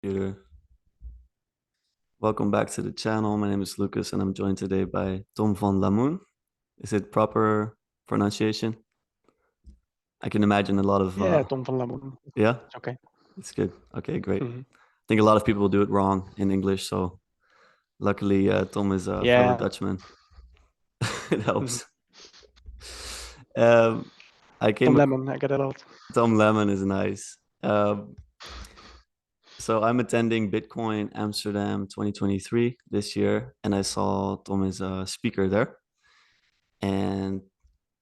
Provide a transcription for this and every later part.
computer. Welcome back to the channel. My name is Lucas and I'm joined today by Tom van Lamoen. Is it proper pronunciation? I can imagine a lot of... Yeah, Tom van Lamoen. Yeah? It's okay. It's good. Okay, great. Mhm. I think a lot of people do it wrong in English, so luckily Tom is a fellow Yeah. Dutchman. It Mhm. helps. Um, I Tom came... Lemon, I get a lot. Tom Lemon is nice. So I'm attending Bitcoin Amsterdam 2023 this year, and I saw Tom as a speaker there. And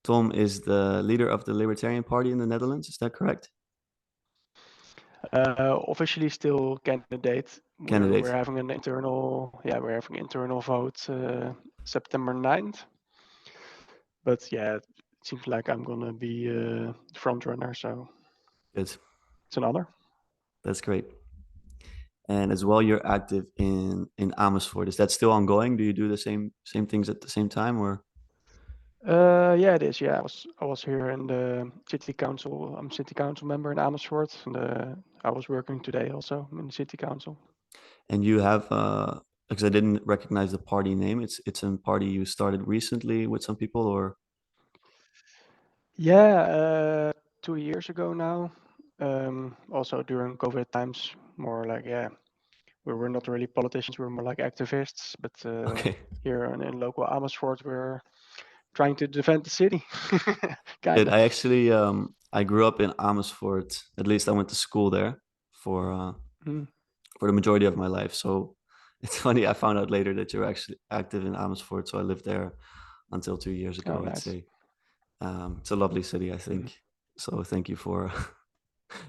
Tom is the leader of the Libertarian Party in the Netherlands. Is that correct? Officially still candidate. We're Candidate. having an internal vote September 9th. But yeah, it seems like I'm gonna be front runner, so Good. it's an honor. That's great. And as well, you're active in Amersfoort. Is that still ongoing? Do you do the same things at the same time, or? Yeah, it is. Yeah, I was here in the city council. I'm city council member in Amersfoort, and I was working today also in the city council. And you have because I didn't recognize the party name. It's a party you started recently with some people, or? Yeah, 2 years ago now. Also during COVID times, more like we were not really politicians. We were more like activists. But Okay. here in local Amersfoort, we're trying to defend the city, kind Good. of. I actually I grew up in Amersfoort. At least I went to school there for Mm. for the majority of my life. So it's funny. I found out later that you're actually active in Amersfoort. So I lived there until 2 years Oh, ago, I'd nice. say. It's a lovely city, I think. So thank you for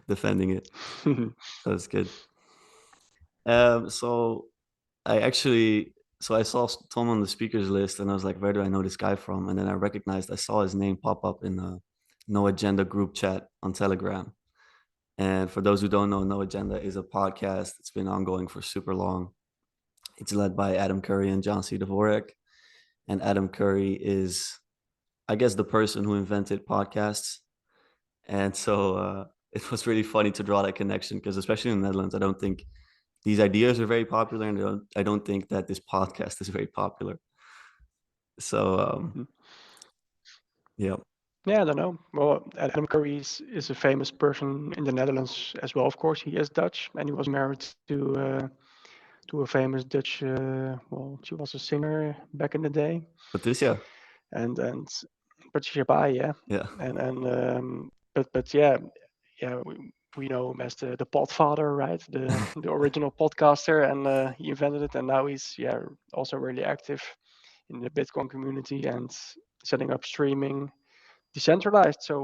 defending it. That's good. So I actually, so I saw Tom on the speakers list and I was like, where do I know this guy from? And then I recognized, I saw his name pop up in a No Agenda group chat on Telegram. And for those who don't know, No Agenda is a podcast. It's been ongoing for super long. It's led by Adam Curry and John C. Dvorak. And Adam Curry is, I guess, the person who invented podcasts. And so it was really funny to draw that connection because, especially in the Netherlands, I don't think these ideas are very popular, and I don't think that this podcast is very popular. So yeah. Yeah, I don't know. Well, Adam Curry is a famous person in the Netherlands as well. Of course, he is Dutch, and he was married to a famous Dutch. Well, she was a singer back in the day, Patricia. and Patricia Pai, yeah, Yeah. but yeah, we know him as the Podfather, right? The original podcaster, and he invented it, and now he's also really active in the Bitcoin community and setting up streaming decentralized, so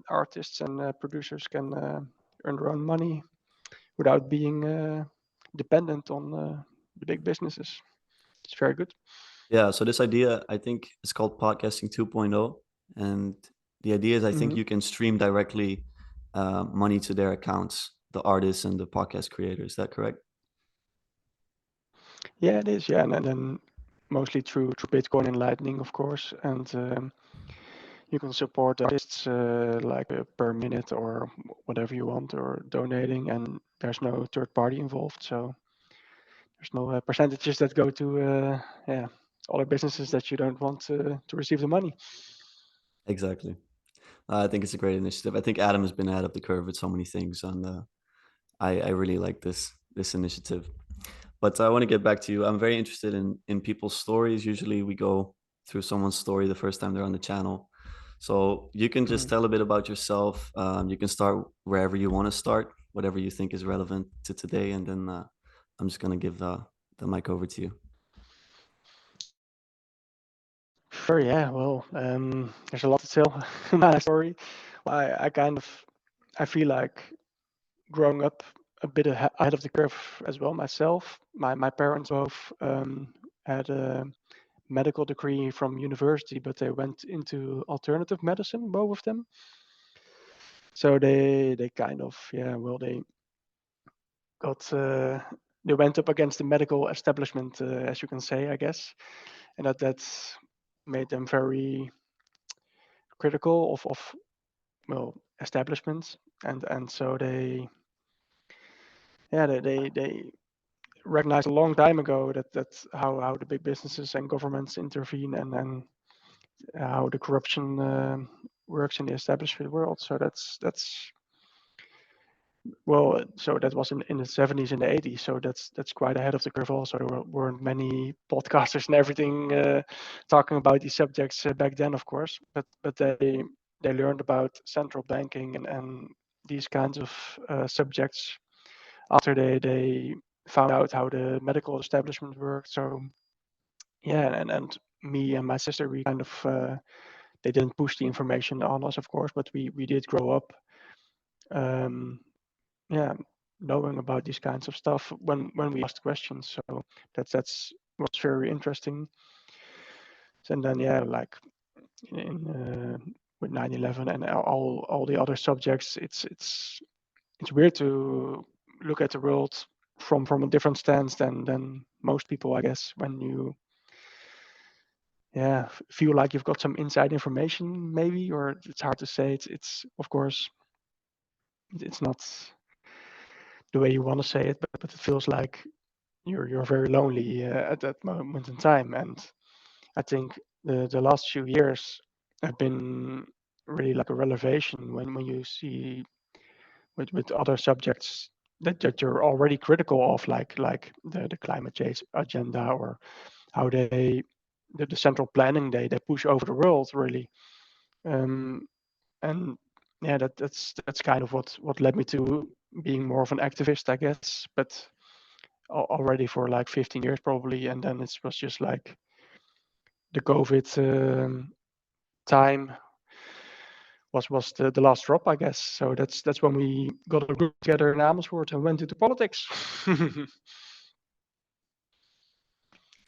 artists and producers can earn their own money without being dependent on the big businesses. It's very good. Yeah. So this idea, I think, is called podcasting 2.0. And the idea is, I think Hmm. you can stream directly money to their accounts, the artists and the podcast creators. Is that correct? Yeah, it is. Yeah, and then mostly through Bitcoin and Lightning, of course, and you can support artists like per minute or whatever you want, or donating, and there's no third party involved, so there's no percentages that go to other businesses that you don't want to receive the money. Exactly. I think it's a great initiative. I think Adam has been ahead of the curve with so many things, and I really like this initiative. But I want to get back to you. I'm very interested in people's stories. Usually we go through someone's story the first time they're on the channel. So you can just tell a bit about yourself. You can start wherever you want to start, whatever you think is relevant to today. And then I'm just going to give the mic over to you. Sure, yeah. Well, there's a lot to tell in my story. I feel like growing up a bit ahead of the curve as well myself. My parents both had a medical degree from university, but they went into alternative medicine, both of them. So they kind of they got they went up against the medical establishment, as you can say, I guess, and that's made them very critical of well establishments, and so they recognized a long time ago that that's how the big businesses and governments intervene, and then how the corruption works in the established world. So that's well, so that was in the 70s and the 80s. So that's quite ahead of the curve. Also, there weren't many podcasters and everything talking about these subjects back then, of course. But they learned about central banking and these kinds of subjects after they found out how the medical establishment worked. So yeah, and me and my sister, we kind of they didn't push the information on us, of course, but we did grow up. Yeah, knowing about these kinds of stuff when we asked questions. So that's was very interesting. And then yeah, like in with 9/11 and all the other subjects, it's weird to look at the world from a different stance than most people, I guess, when you feel like you've got some inside information maybe, or it's hard to say. It's of course it's not the way you want to say it, but it feels like you're very lonely at that moment in time. And I think the last few years have been really like a revelation when you see with other subjects that you're already critical of, like the climate change agenda, or how the central planning they push over the world really. And yeah, that's kind of what led me to being more of an activist, I guess. But already for like 15 years probably, and then it was just like the COVID time was the last drop, I guess. So that's when we got a group together in Amersfoort and went into politics.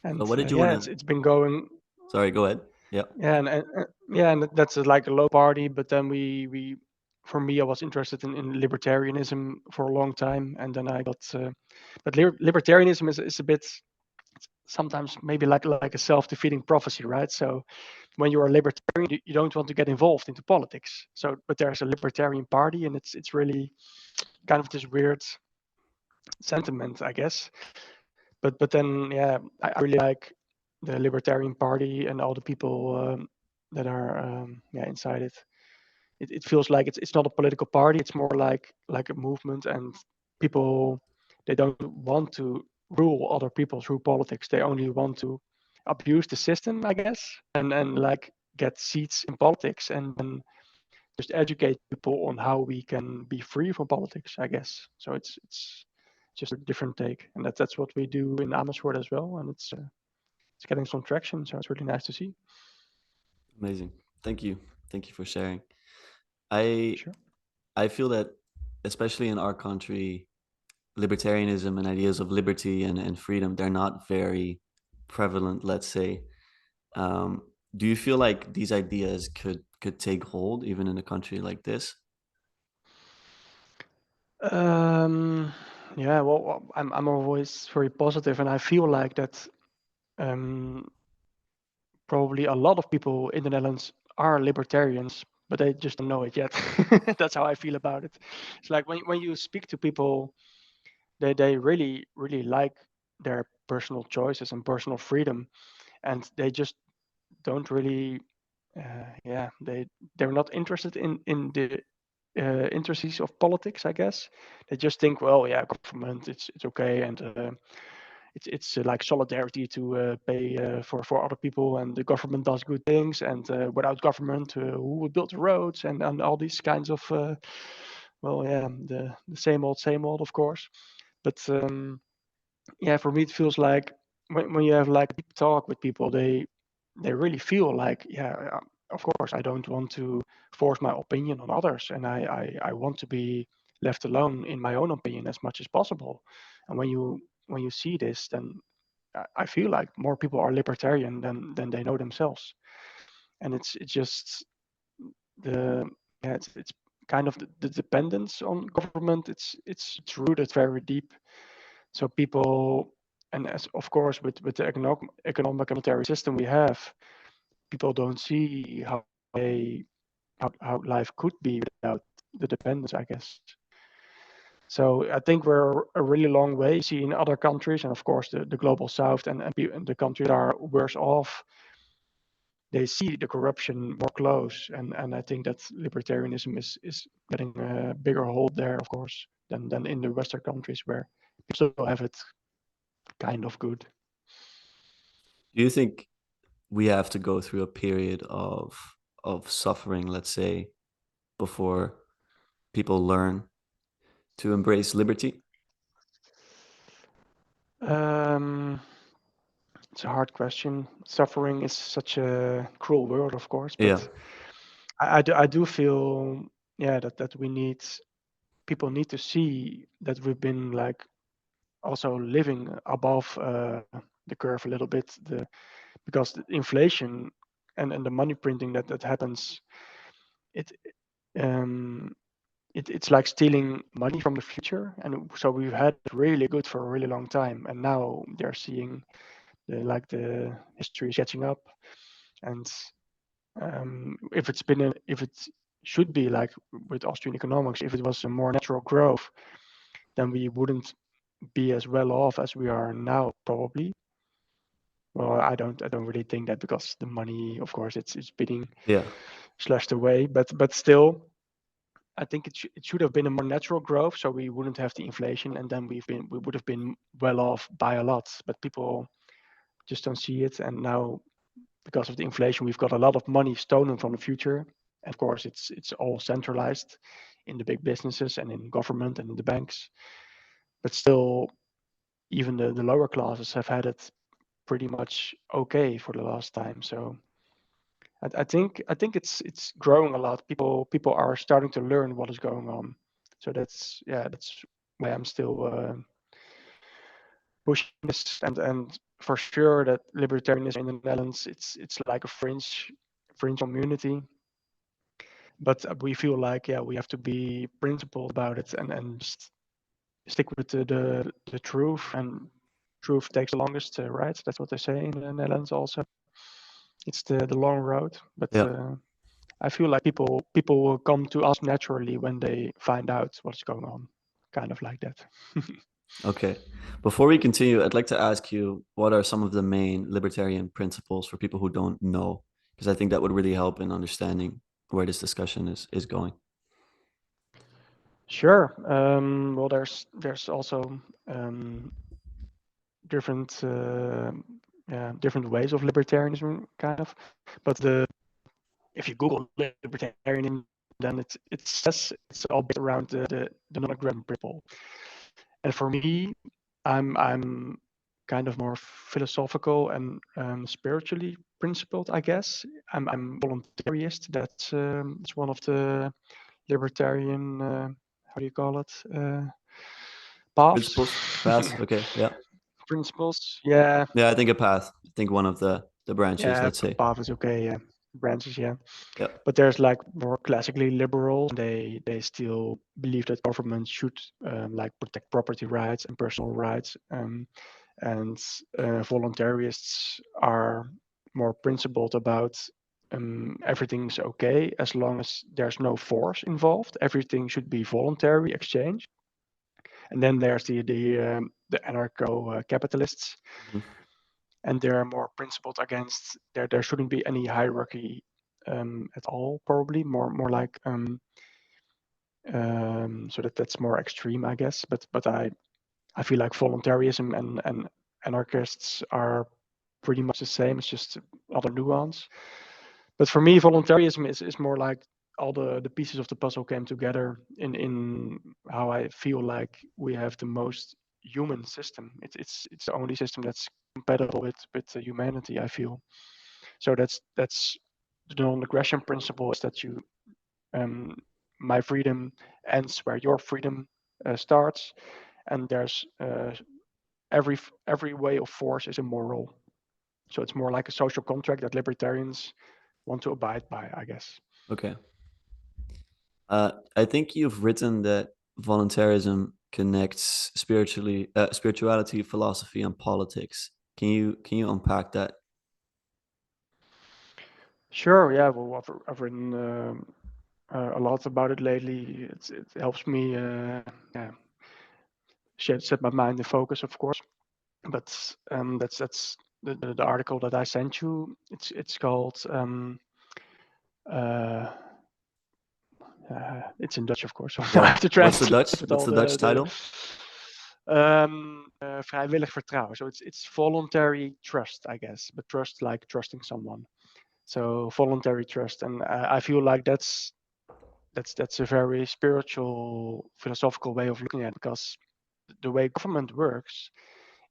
And So what did you yeah, want to? it's been going. Sorry, go ahead. Yeah. Yeah, and yeah, and that's like a low party. But then we for me, I was interested in libertarianism for a long time, and then I got. But libertarianism is a bit sometimes maybe like a self-defeating prophecy, right? So when you're a libertarian, you don't want to get involved into politics. So, but there's a Libertarian Party, and it's really kind of this weird sentiment, I guess. But then yeah, I really like the Libertarian Party and all the people that are inside it. It feels like it's not a political party. It's more like a movement, and people they don't want to rule other people through politics. They only want to abuse the system, I guess, and like get seats in politics, and then just educate people on how we can be free from politics, I guess. So it's just a different take, and that's what we do in Amersfoort as well, and it's getting some traction. So it's really nice to see. Amazing. Thank you for sharing. I Sure. I feel that especially in our country, libertarianism and ideas of liberty and freedom, they're not very prevalent, let's say. Do you feel like these ideas could take hold even in a country like this? Um, yeah, well, I'm always very positive, and I feel like that um, probably a lot of people in the Netherlands are libertarians, but they just don't know it yet. That's how I feel about it. It's like when you speak to people, they really like their personal choices and personal freedom, and they just don't really, they're not interested in the intricacies of politics, I guess. They just think, well, yeah, government, it's okay, and it's like solidarity to pay for other people, and the government does good things, and without government, who would build the roads and all these kinds of, well, yeah, the same old, of course. But yeah, for me, it feels like when you have like deep talk with people, they really feel like, yeah, of course, I don't want to force my opinion on others, and I want to be left alone in my own opinion as much as possible. And when you see this, then I feel like more people are libertarian than they know themselves. And it's just the yeah, it's kind of the dependence on government. It's rooted very deep. So people, and as of course with the economic and monetary system we have, people don't see they how life could be without the dependence, I guess. So I think we're a really long way. You see in other countries, and of course the global south and the countries that are worse off, they see the corruption more close. And I think that libertarianism is getting a bigger hold there, of course, than in the Western countries where people still have it kind of good. Do you think we have to go through a period of suffering, let's say, before people learn to embrace liberty? It's a hard question. Suffering is such a cruel word, of course, Yeah, but I do feel, yeah, that people need to see that we've been like also living above the curve a little bit, because the inflation and the money printing that happens, it um it's like stealing money from the future. And so we've had it really good for a really long time, and now they're seeing the history is catching up. And if it should be like with Austrian economics, if it was a more natural growth, then we wouldn't be as well off as we are now, probably. Well, I don't really think that, because the money, of course, it's being yeah, slashed away. But still, I think it should have been a more natural growth, so we wouldn't have the inflation, and then we would have been well off by a lot. But people just don't see it, and now because of the inflation, we've got a lot of money stolen from the future. And of course, it's all centralized in the big businesses and in government and in the banks. But still, even the lower classes have had it pretty much okay for the last time. So I think it's growing a lot. People are starting to learn what is going on. So that's why I'm still pushing this. And for sure that libertarianism in the Netherlands, it's like a fringe community. But we feel like, yeah, we have to be principled about it, and stick with the truth. And truth takes the longest, right? That's what they say in the Netherlands also. It's the long road. But yeah. I feel like people will come to us naturally when they find out what's going on, kind of like that. Okay. Before we continue, I'd like to ask you what are some of the main libertarian principles for people who don't know? Because I think that would really help in understanding where this discussion is going. Sure. Well, there's also different different ways of libertarianism, kind of. But if you Google libertarianism, then it says it's all based around the non-aggression principle. And for me, I'm kind of more philosophical and spiritually principled, I guess. I'm voluntarist. That's one of the libertarian, how do you call it, paths. Principles, paths. Okay. Yeah. Principles. Yeah, Yeah, I think a path. I think one of the branches, yeah, let's say. path is okay. Yeah, branches. Yeah, Yeah. but there's like more classically liberals. They still believe that government should like protect property rights and personal rights. And voluntarists are more principled about everything's okay as long as there's no force involved. Everything should be voluntary exchange. And then there's the anarcho capitalists, Mhm. and they're more principled against there shouldn't be any hierarchy at all. Probably more like so that's more extreme, I guess. But I feel like voluntarism and anarchists are pretty much the same. It's just other nuance. But for me, voluntarism is more like all the pieces of the puzzle came together in how I feel like we have the most human system. It's the only system that's compatible with humanity, I feel. So that's the non-aggression principle, is that you um, my freedom ends where your freedom starts, and there's every way of force is immoral. So it's more like a social contract that libertarians want to abide by, I guess. Okay. I think you've written that voluntarism connects spirituality, philosophy, and politics. Can you unpack that? Sure. Yeah. Well, I've written a lot about it lately. It helps me. Yeah. set my mind in focus, of course. But that's the article that I sent you. It's called it's in Dutch, of course, so I have to translate What's the Dutch title? Vrijwillig vertrouwen. So it's voluntary trust, I guess, but trust like trusting someone. So voluntary trust, and I feel like that's a very spiritual, philosophical way of looking at it, because the way government works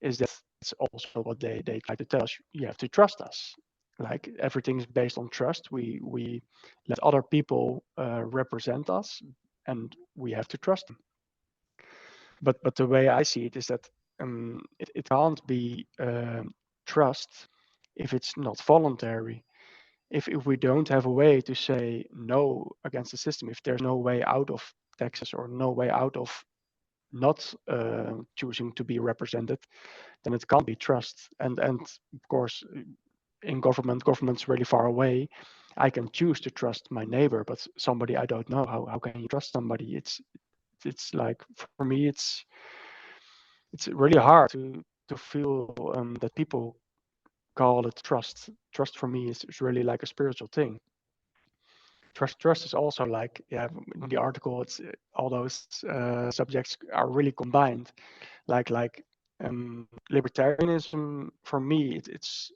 is that it's also what they try to tell us. You have to trust us. Like everything is based on trust. We let other people represent us, and we have to trust them. But the way I see it is that it can't be trust if it's not voluntary. If we don't have a way to say no against the system, if there's no way out of taxes or no way out of not choosing to be represented, then it can't be trust. And of course, in government's really far away. I can choose to trust my neighbor, but somebody I don't know, how can you trust somebody? It's like, for me, it's really hard to feel that people call it trust. Trust for me is really like a spiritual thing. Trust is also like, yeah, in the article, it's all those subjects are really combined. Like libertarianism, for me, it's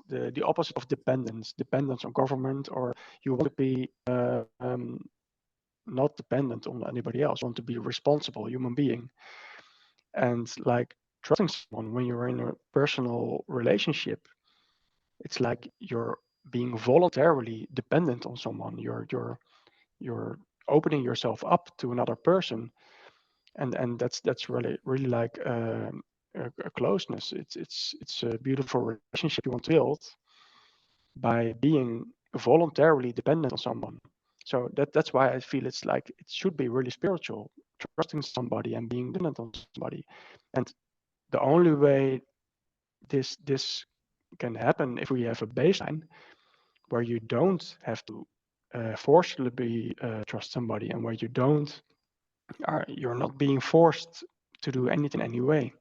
the opposite of dependence on government, or you want to be not dependent on anybody else. You want to be a responsible human being. And like trusting someone when you're in a personal relationship, it's like you're being voluntarily dependent on someone. You're opening yourself up to another person, and that's really like a closeness. It's a beautiful relationship you want to build by being voluntarily dependent on someone. So that's why I feel it's like it should be really spiritual, trusting somebody and being dependent on somebody. And the only way this can happen if we have a baseline where you don't have to forcibly trust somebody, and where you're not being forced to do anything anyway.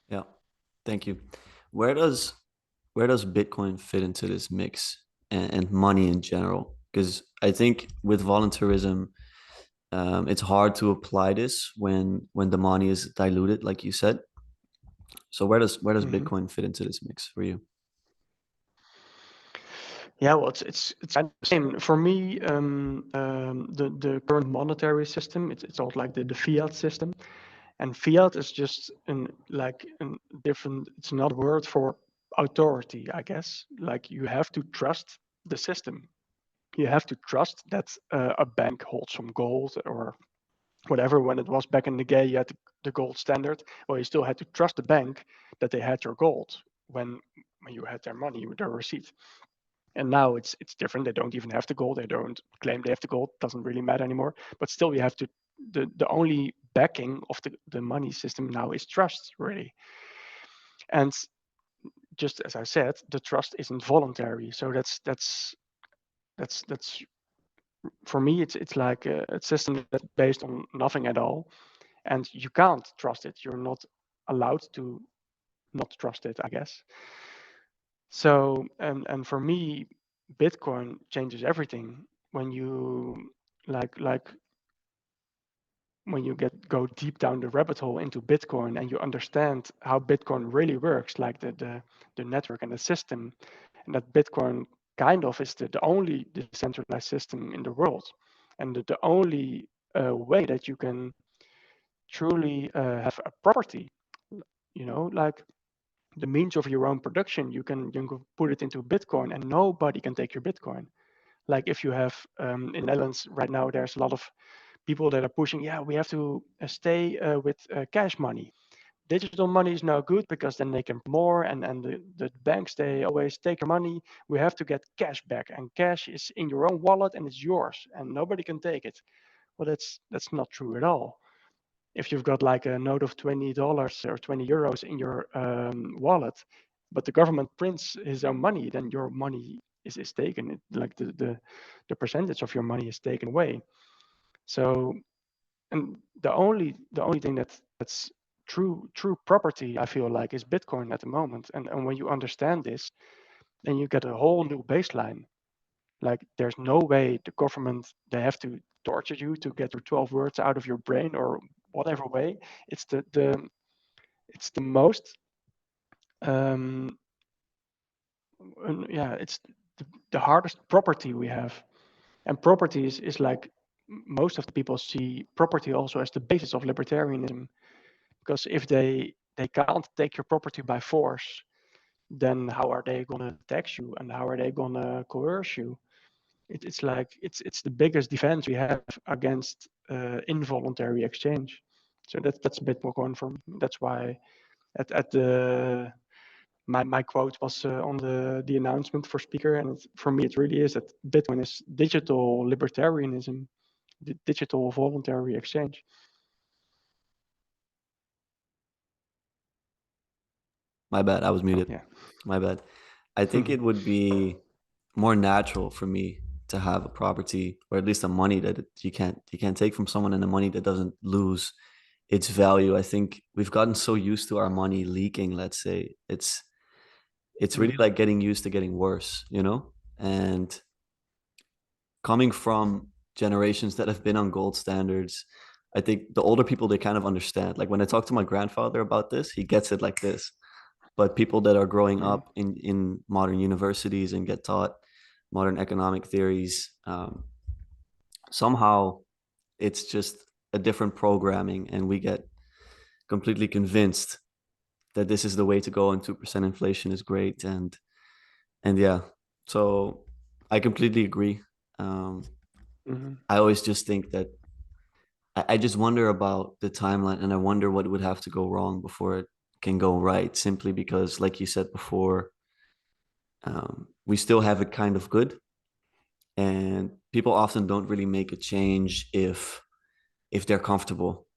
Yeah, thank you. Where does Bitcoin fit into this mix, and money in general? Because I think with voluntarism, it's hard to apply this when the money is diluted, like you said. So where does Bitcoin fit into this mix for you? Yeah, well, it's kind of the same for me. The current monetary system, it's all like the fiat system, and fiat is just different. It's another word for authority, I guess. Like you have to trust the system. You have to trust that a bank holds some gold or whatever. When it was back in the day, you had the gold standard. Well, you still had to trust the bank that they had your gold when you had their money with their receipt. And now it's different. They don't even have the gold. They don't claim they have the gold. Doesn't really matter anymore. But still, you have to. The only backing of the money system now is trust, really. And just as I said, the trust isn't voluntary. So that's for me. It's like a system that's based on nothing at all, and you can't trust it. You're not allowed to not trust it, I guess. So and for me, Bitcoin changes everything when you like when you go deep down the rabbit hole into Bitcoin and you understand how Bitcoin really works, like the network and the system, and that Bitcoin kind of is the only decentralized system in the world, and the only way that you can truly have a property, like the means of your own production. You can put it into Bitcoin, and nobody can take your Bitcoin. Like if you have in Netherlands right now, there's a lot of people that are pushing, yeah, we have to stay with cash money. Digital money is no good because then they can more, and the banks, they always take your money. We have to get cash back, and cash is in your own wallet and it's yours and nobody can take it. Well, that's not true at all. If you've got like a note of $20 or 20 euros in your wallet, but the government prints his own money, then your money is taken. Like the percentage of your money is taken away. So, and the only thing that's true property, I feel like, is Bitcoin at the moment. And when you understand this, then you get a whole new baseline. Like, there's no way the government, they have to torture you to get your 12 words out of your brain or whatever way. It's the most it's the hardest property we have. And property is like, most of the people see property also as the basis of libertarianism, because if they can't take your property by force, then how are they going to tax you and how are they going to coerce you? It's like it's the biggest defense we have against involuntary exchange. So that's a bit more going for me. That's why at the my quote was on the announcement for speaker, and for me it really is that Bitcoin is digital libertarianism, the digital voluntary exchange. My bad, I was muted. Yeah. My bad. I think it would be more natural for me to have a property, or at least a money that you can't take from someone, and a money that doesn't lose its value. I think we've gotten so used to our money leaking, let's say. It's really like getting used to getting worse, you know? And coming from generations that have been on gold standards, I think the older people, they kind of understand. Like when I talk to my grandfather about this, he gets it like this. But people that are growing up in modern universities and get taught modern economic theories, somehow it's just a different programming, and we get completely convinced that this is the way to go and 2% inflation is great. And yeah, so I completely agree. I always just think that I just wonder about the timeline, and I wonder what would have to go wrong before it can go right, simply because, like you said before, we still have it kind of good, and people often don't really make a change if they're comfortable.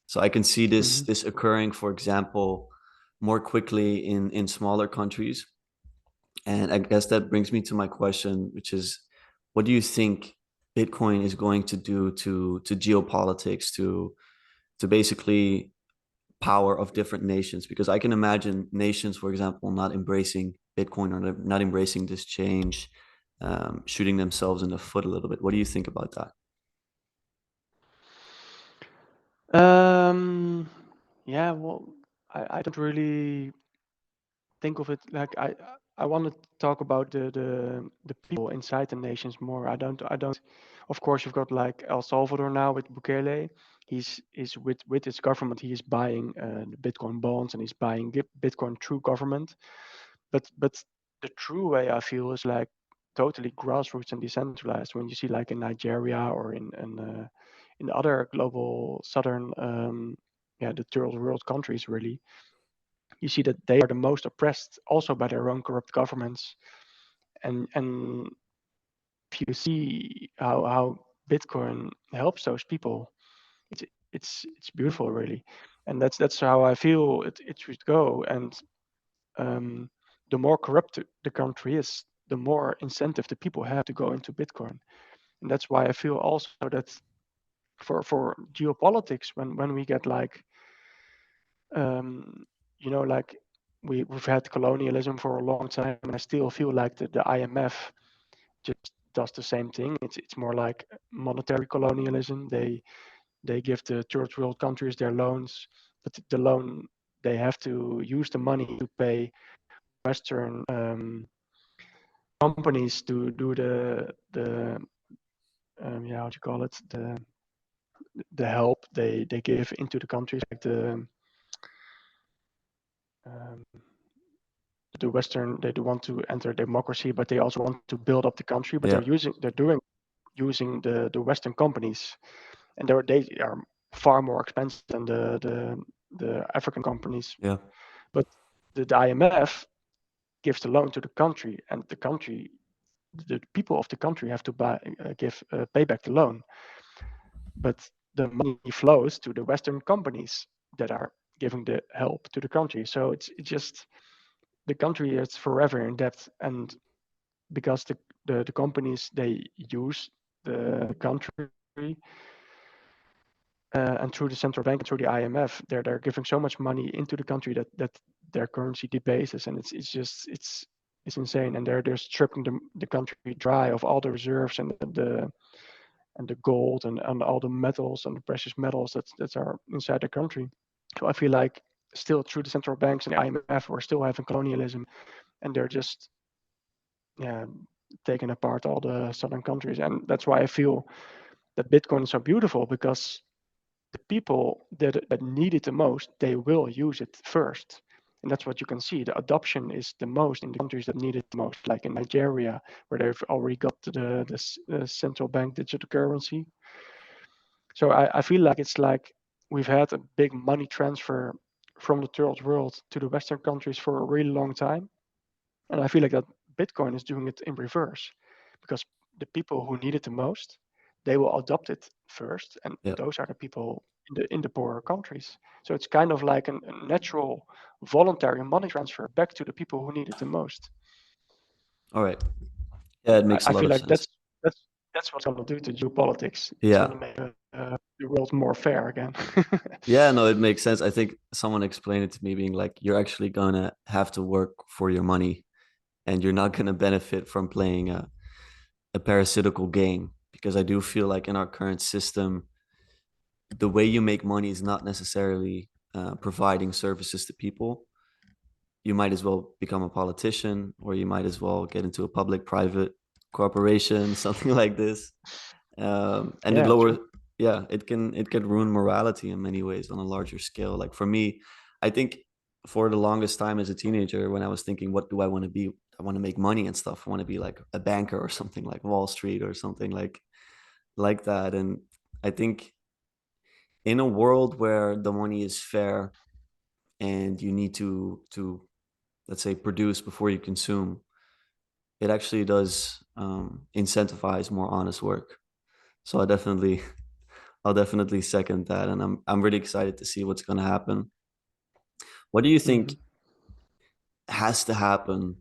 So I can see this occurring, for example, more quickly in smaller countries. And I guess that brings me to my question, which is, what do you think Bitcoin is going to do to geopolitics, to basically power of different nations? Because I can imagine nations, for example, not embracing Bitcoin or not embracing this change, shooting themselves in the foot a little bit. What do you think about that? Yeah, well, I don't really think of it like I want to talk about the people inside the nations more. I don't. Of course, you've got like El Salvador now with Bukele. He's with his government. He is buying the Bitcoin bonds and he's buying Bitcoin through government. But the true way, I feel, is like totally grassroots and decentralized. When you see like in Nigeria or in other global southern the third world countries, really, you see that they are the most oppressed also by their own corrupt governments. And if you see how Bitcoin helps those people, it's beautiful, really. And that's how I feel it should go. And the more corrupt the country is, the more incentive the people have to go into Bitcoin. And that's why I feel also that for geopolitics, when we get like like we've had colonialism for a long time, and I still feel like the IMF just does the same thing. It's more like monetary colonialism. They give the third world countries their loans, but the loan, they have to use the money to pay Western companies to do the how do you call it, the help they give into the countries, like the Western, they do want to enter democracy, but they also want to build up the country. But Yeah. they're using the Western companies, and they are far more expensive than the African companies. Yeah. But the IMF gives the loan to the country, and the people of the country have to pay back the loan. But the money flows to the Western companies that are giving the help to the country. So it's just, the country is forever in debt, and because the companies, they use the country and through the central bank and through the IMF, they're giving so much money into the country that their currency debases, and it's insane. And they're stripping the country dry of all the reserves and the gold and all the metals and the precious metals that are inside the country. So I feel like still through the central banks and the IMF, we're still having colonialism, and they're just taking apart all the southern countries. And that's why I feel that Bitcoin is so beautiful, because the people that need it the most, they will use it first. And that's what you can see. The adoption is the most in the countries that need it the most, like in Nigeria, where they've already got the central bank digital currency. So I feel like it's like we've had a big money transfer from the third world to the Western countries for a really long time. And I feel like that Bitcoin is doing it in reverse, because the people who need it the most, they will adopt it first, and Yeah. those are the people in the poorer countries. So it's kind of like a natural, voluntary money transfer back to the people who need it the most. All right. Yeah, it makes a I lot feel of like sense. that's what's going to do to geopolitics. It's Yeah. going to make the world more fair again. Yeah, no, it makes sense. I think someone explained it to me being like, you're actually gonna have to work for your money, and you're not gonna benefit from playing a parasitical game. Because I do feel like in our current system, the way you make money is not necessarily providing services to people. You might as well become a politician, or you might as well get into a public-private corporation, something like this. And it Yeah, lowers, true. yeah, it can ruin morality in many ways on a larger scale. Like for me, I think for the longest time as a teenager, when I was thinking, what do I want to be? I want to make money and stuff. I want to be like a banker or something like Wall Street or something like that. And I think in a world where the money is fair and you need to let's say produce before you consume, it actually does incentivize more honest work. So I'll definitely second that, and I'm really excited to see what's going to happen. What do you Mm-hmm. think has to happen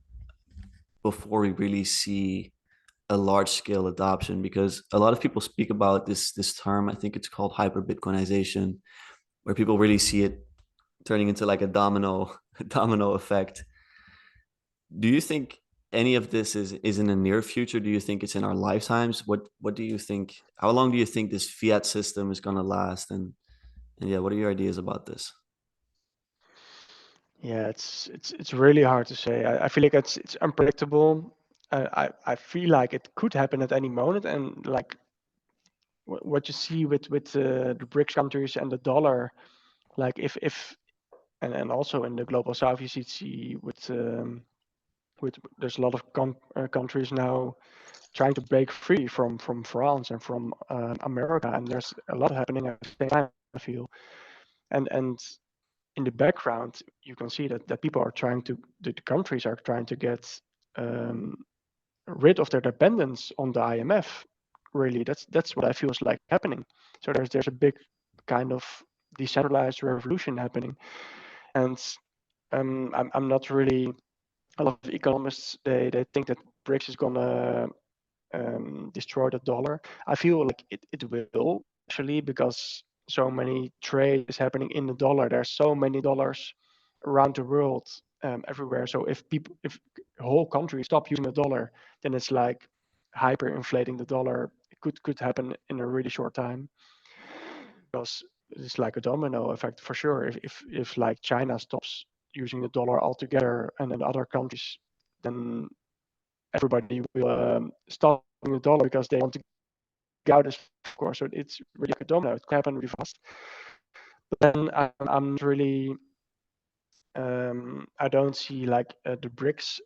before we really see a large scale adoption? Because a lot of people speak about this term. I think it's called hyper Bitcoinization, where people really see it turning into like a domino domino effect. Do you think any of this is in the near future? Do you think it's in our lifetimes? What do you think? How long do you think this fiat system is going to last? And yeah, what are your ideas about this? Yeah, it's really hard to say. I feel like it's unpredictable. I feel like it could happen at any moment, and like what you see with the BRICS countries and the dollar, like if and also in the global south, you see with there's a lot of countries now trying to break free from France and from America, and there's a lot happening at the same time, I feel. And in the background, you can see that people are trying to, the countries are trying to get um, rid of their dependence on the IMF. Really, that's what I feel is like happening. So there's a big kind of decentralized revolution happening, and I'm not really. A lot of economists they think that BRICS is gonna destroy the dollar. I feel like it will actually, because so many trade is happening in the dollar. There's so many dollars around the world, everywhere. So if whole countries stop using the dollar, then it's like hyperinflating the dollar. It could happen in a really short time, because it's like a domino effect for sure. If like China stops using the dollar altogether, and then other countries, then everybody will stop using the dollar because they want to get out, of course. So it's really like a domino. It can happen really fast. But then I'm not really. I don't see like the BRICS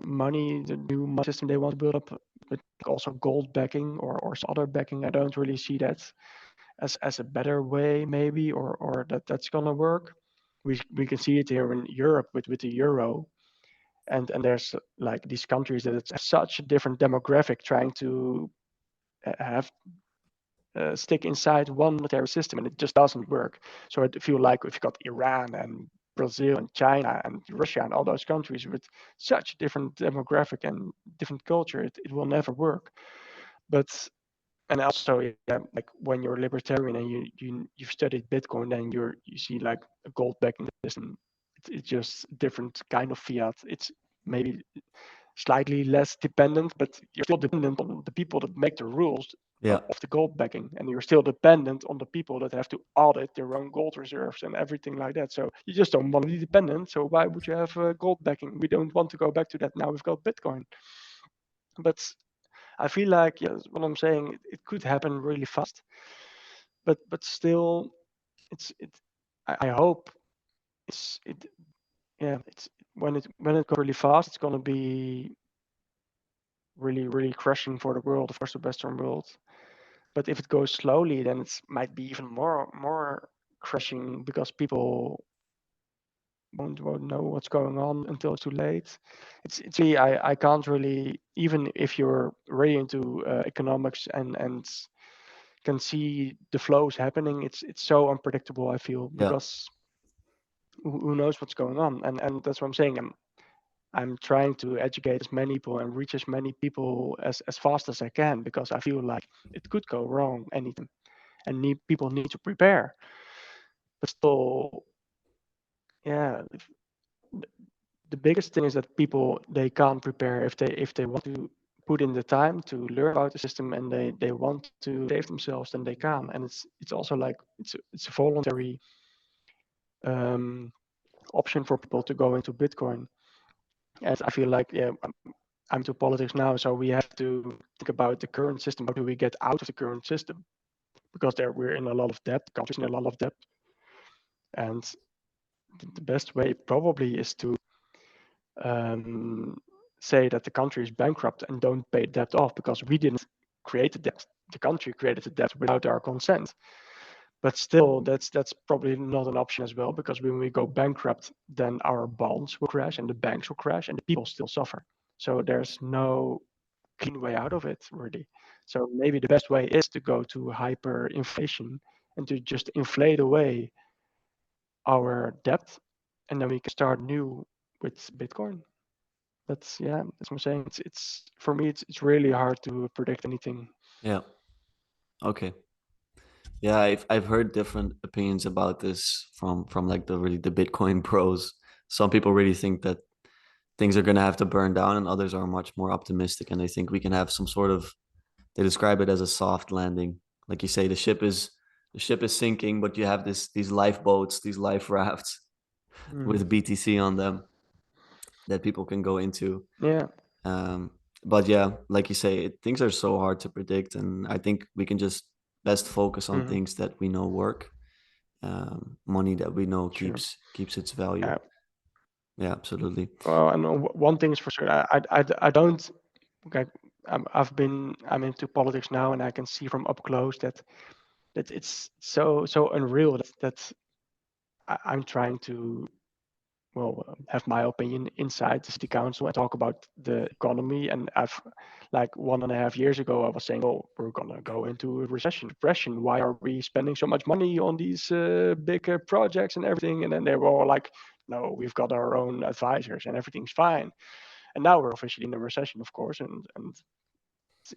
money, the new money system they want to build up with also gold backing or some other backing. I don't really see that as a better way, maybe, or that's gonna work. We can see it here in Europe with the euro, and there's like these countries that it's such a different demographic trying to have stick inside one monetary system, and it just doesn't work. So I feel like if you've got Iran and Brazil and China and Russia and all those countries with such a different demographic and different culture, it will never work. But and also, yeah, like when you're a libertarian and you've studied Bitcoin, then you see like a gold backing system. It's just a different kind of fiat. It's maybe slightly less dependent, but you're still dependent on the people that make the rules Yeah. of the gold backing, and you're still dependent on the people that have to audit their own gold reserves and everything like that. So you just don't want to be dependent. So why would you have gold backing? We don't want to go back to that now. We've got Bitcoin. But I feel like, yes, what I'm saying, it could happen really fast, but still, I hope it yeah, it's when it goes really fast, it's gonna be really, really crushing for the world, of course, the Western world. But if it goes slowly, then it might be even more crushing because people won't know what's going on until it's too late. It's really, I can't really, even if you're really into economics and can see the flows happening, it's so unpredictable, I feel, Yeah. because who knows what's going on, and that's what I'm saying. I'm trying to educate as many people and reach as many people as fast as I can, because I feel like it could go wrong anytime, and people need to prepare. But still, yeah, the biggest thing is that people, they can't prepare if they want to put in the time to learn about the system, and they want to save themselves, then they can. And it's also like it's a voluntary option for people to go into Bitcoin. And I feel like, yeah, I'm into politics now, so we have to think about the current system. How do we get out of the current system? Because we're in a lot of debt, countries in a lot of debt, and the best way probably is to say that the country is bankrupt and don't pay debt off, because we didn't create the debt. The country created the debt without our consent. But still, that's probably not an option as well, because when we go bankrupt, then our bonds will crash and the banks will crash and the people still suffer. So there's no clean way out of it, really. So maybe the best way is to go to hyperinflation and to just inflate away our debt, and then we can start new with Bitcoin. That's what I'm saying. It's for me, it's really hard to predict anything. Yeah. Okay. Yeah, I've heard different opinions about this from like the Bitcoin pros. Some people really think that things are gonna have to burn down, and others are much more optimistic, and they think we can have some sort of, they describe it as a soft landing. Like you say, the ship is sinking, but you have these lifeboats, these life rafts with BTC on them that people can go into. Yeah. Um, but yeah, like you say, things are so hard to predict, and I think we can just best focus on Hmm. things that we know work. Money that we know Sure. keeps its value. Yeah. Yeah, absolutely. Well, and one thing is for sure. I don't. Okay, I'm into politics now, and I can see from up close that it's so unreal that I'm trying to, well, have my opinion inside the city council and talk about the economy. And I've, like 1.5 years ago, I was saying, oh, we're gonna go into a recession, depression. Why are we spending so much money on these big projects and everything? And then they were all like, no, we've got our own advisors and everything's fine. And now we're officially in a recession, of course, and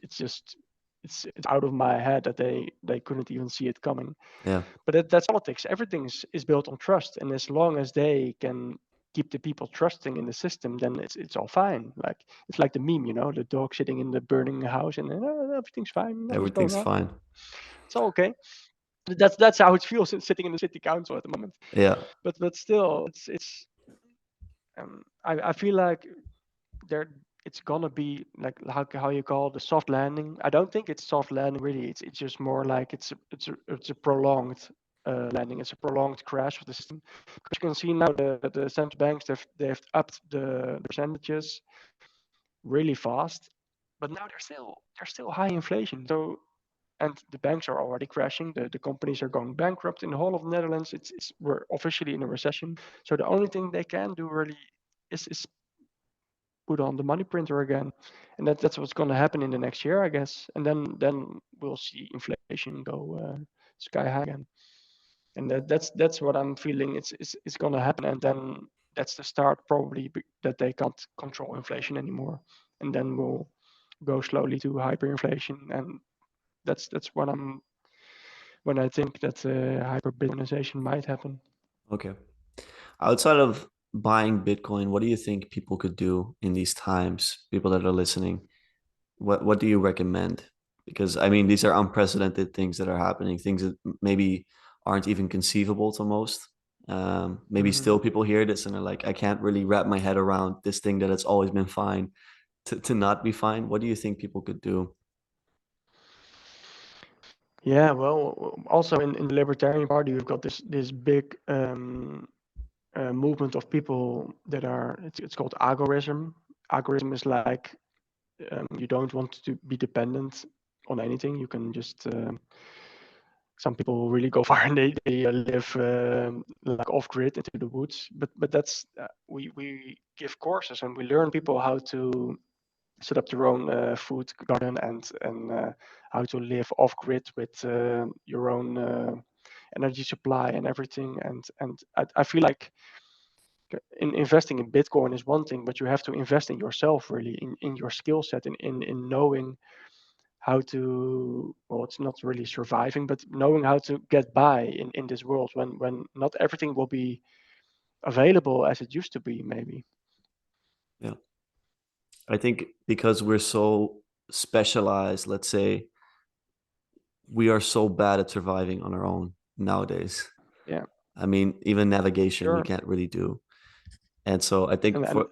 it's just it's out of my head that they couldn't even see it coming. Yeah, But that's politics. Everything is built on trust, and as long as they can keep the people trusting in the system, then it's all fine. Like, it's like the meme, the dog sitting in the burning house, and everything's fine, nothing's going everything's on, fine. it's all okay. That's how it feels sitting in the city council at the moment. Yeah, But still, it's I feel like there it's gonna be like, how you call it, a soft landing. I don't think it's soft landing really. It's just more like it's a prolonged landing. It's a prolonged crash of the system. Because you can see now the central banks, they've upped the percentages really fast, but now there's still high inflation. So, and the banks are already crashing. The companies are going bankrupt in the whole of the Netherlands. We're officially in a recession. So the only thing they can do really is put on the money printer again, and that's what's going to happen in the next year, I guess. And then we'll see inflation go sky high again, and that's what I'm feeling. It's going to happen, and then that's the start probably, that they can't control inflation anymore, and then we'll go slowly to hyperinflation, and That's when I think that hyper Bitcoinization might happen. Okay. Outside of buying Bitcoin, what do you think people could do in these times? People that are listening, what do you recommend? Because I mean, these are unprecedented things that are happening, things that maybe aren't even conceivable to most. Maybe still people hear this and they're like, I can't really wrap my head around this thing that it's always been fine to not be fine. What do you think people could do? Yeah, well, also in the Libertarian Party, we've got this big movement of people that are, it's called agorism. Agorism is like you don't want to be dependent on anything. You can just some people really go far and they live like off grid into the woods. But that's we give courses and we learn people how to set up their own food garden and how to live off grid with your own energy supply and everything. And I feel like investing in Bitcoin is one thing, but you have to invest in yourself really, in your skill set, in knowing how to, well, it's not really surviving, but knowing how to get by in this world when not everything will be available as it used to be, maybe. Yeah. I think because we're so specialized, let's say, we are so bad at surviving on our own nowadays. Yeah, I mean, even navigation we sure. can't really do. And so I think And for,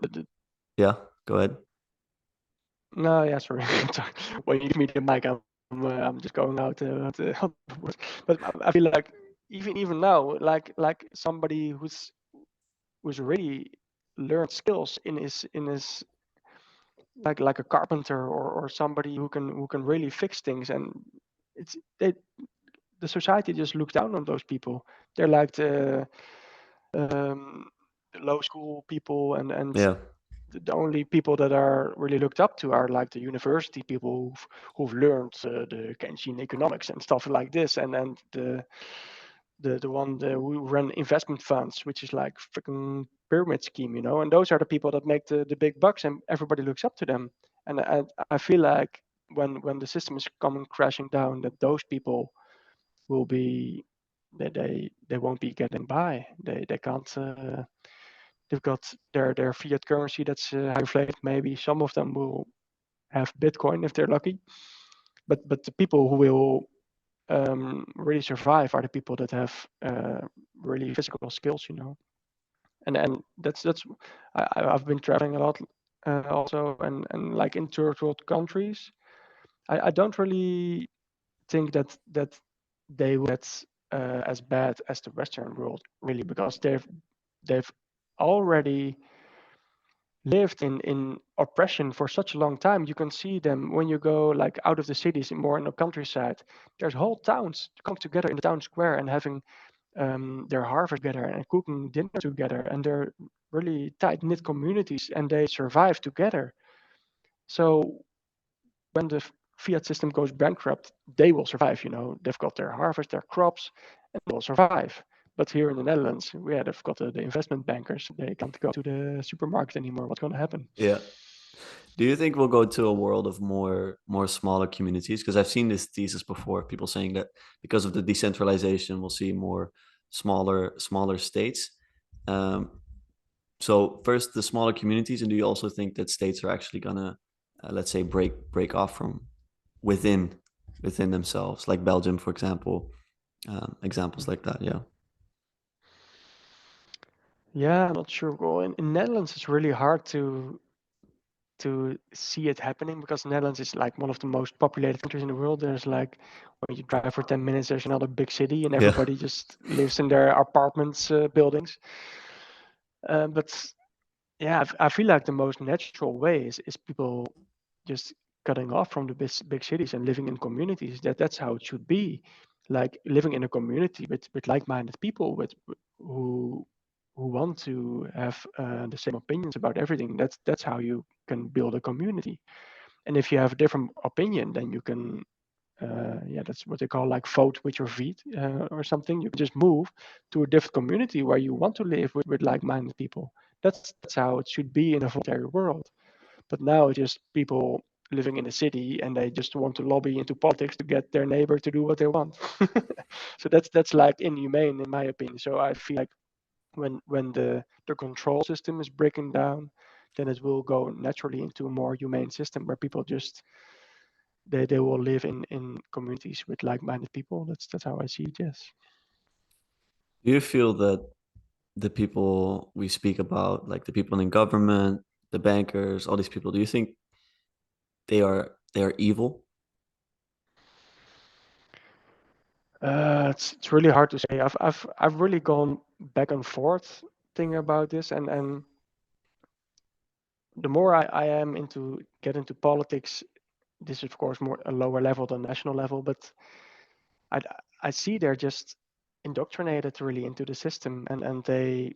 yeah, go ahead. no, yeah, sorry. When you give me the mic, I'm just going out. But I feel like even now, like somebody who's really learned skills in his like a carpenter or somebody who can really fix things, and it's the society just looks down on those people. They're like um, the low school people, and Yeah. the only people that are really looked up to are like the university people who've learned the Keynesian economics and stuff like this, and then the one who run investment funds, which is like freaking pyramid scheme, and those are the people that make the big bucks, and everybody looks up to them. And I feel like when the system is coming crashing down, that those people will be they won't be getting by. They can't. They've got their fiat currency that's inflated. Maybe some of them will have Bitcoin if they're lucky, but the people who will really survive are the people that have really physical skills. And that's I've been traveling a lot also, and like in third world countries, I don't really think that they will get as bad as the Western world, really, because they've already lived in oppression for such a long time. You can see them when you go like out of the cities and more in the countryside. There's whole towns come together in the town square and having their harvest together and cooking dinner together, and they're really tight knit communities and they survive together. So when the fiat system goes bankrupt, they will survive. They've got their harvest, their crops, and they will survive. But here in the Netherlands, they've got the investment bankers. They can't go to the supermarket anymore. What's going to happen? Yeah. Do you think we'll go to a world of more smaller communities? Because I've seen this thesis before, people saying that because of the decentralization, we'll see more smaller states. Um, so first, the smaller communities, and do you also think that states are actually gonna, let's say, break off from within within themselves, like Belgium, for example, examples like that? Yeah, Yeah, I'm not sure. Well, in Netherlands, it's really hard to see it happening because Netherlands is like one of the most populated countries in the world. There's like when you drive for 10 minutes, there's another big city, and yeah, everybody just lives in their apartments, buildings. But yeah, I feel like the most natural way is people just cutting off from the big cities and living in communities. That's how it should be, like living in a community with like-minded people who who want to have the same opinions about everything. That's how you can build a community. And if you have a different opinion, then you can that's what they call like vote with your feet or something. You can just move to a different community where you want to live with like-minded people. That's how it should be in a voluntary world. But now it's just people living in a city and they just want to lobby into politics to get their neighbor to do what they want. So that's like inhumane in my opinion. So I feel like when the control system is breaking down, then it will go naturally into a more humane system where people just they will live in communities with like-minded people. That's how I see it. Yes. Do you feel that the people we speak about, like the people in government, the bankers, all these people, do you think they are evil? It's really hard to say. I've really gone back and forth thinking about this, and the more I am get into politics, this is of course more a lower level than national level, but I I see they're just indoctrinated really into the system, and they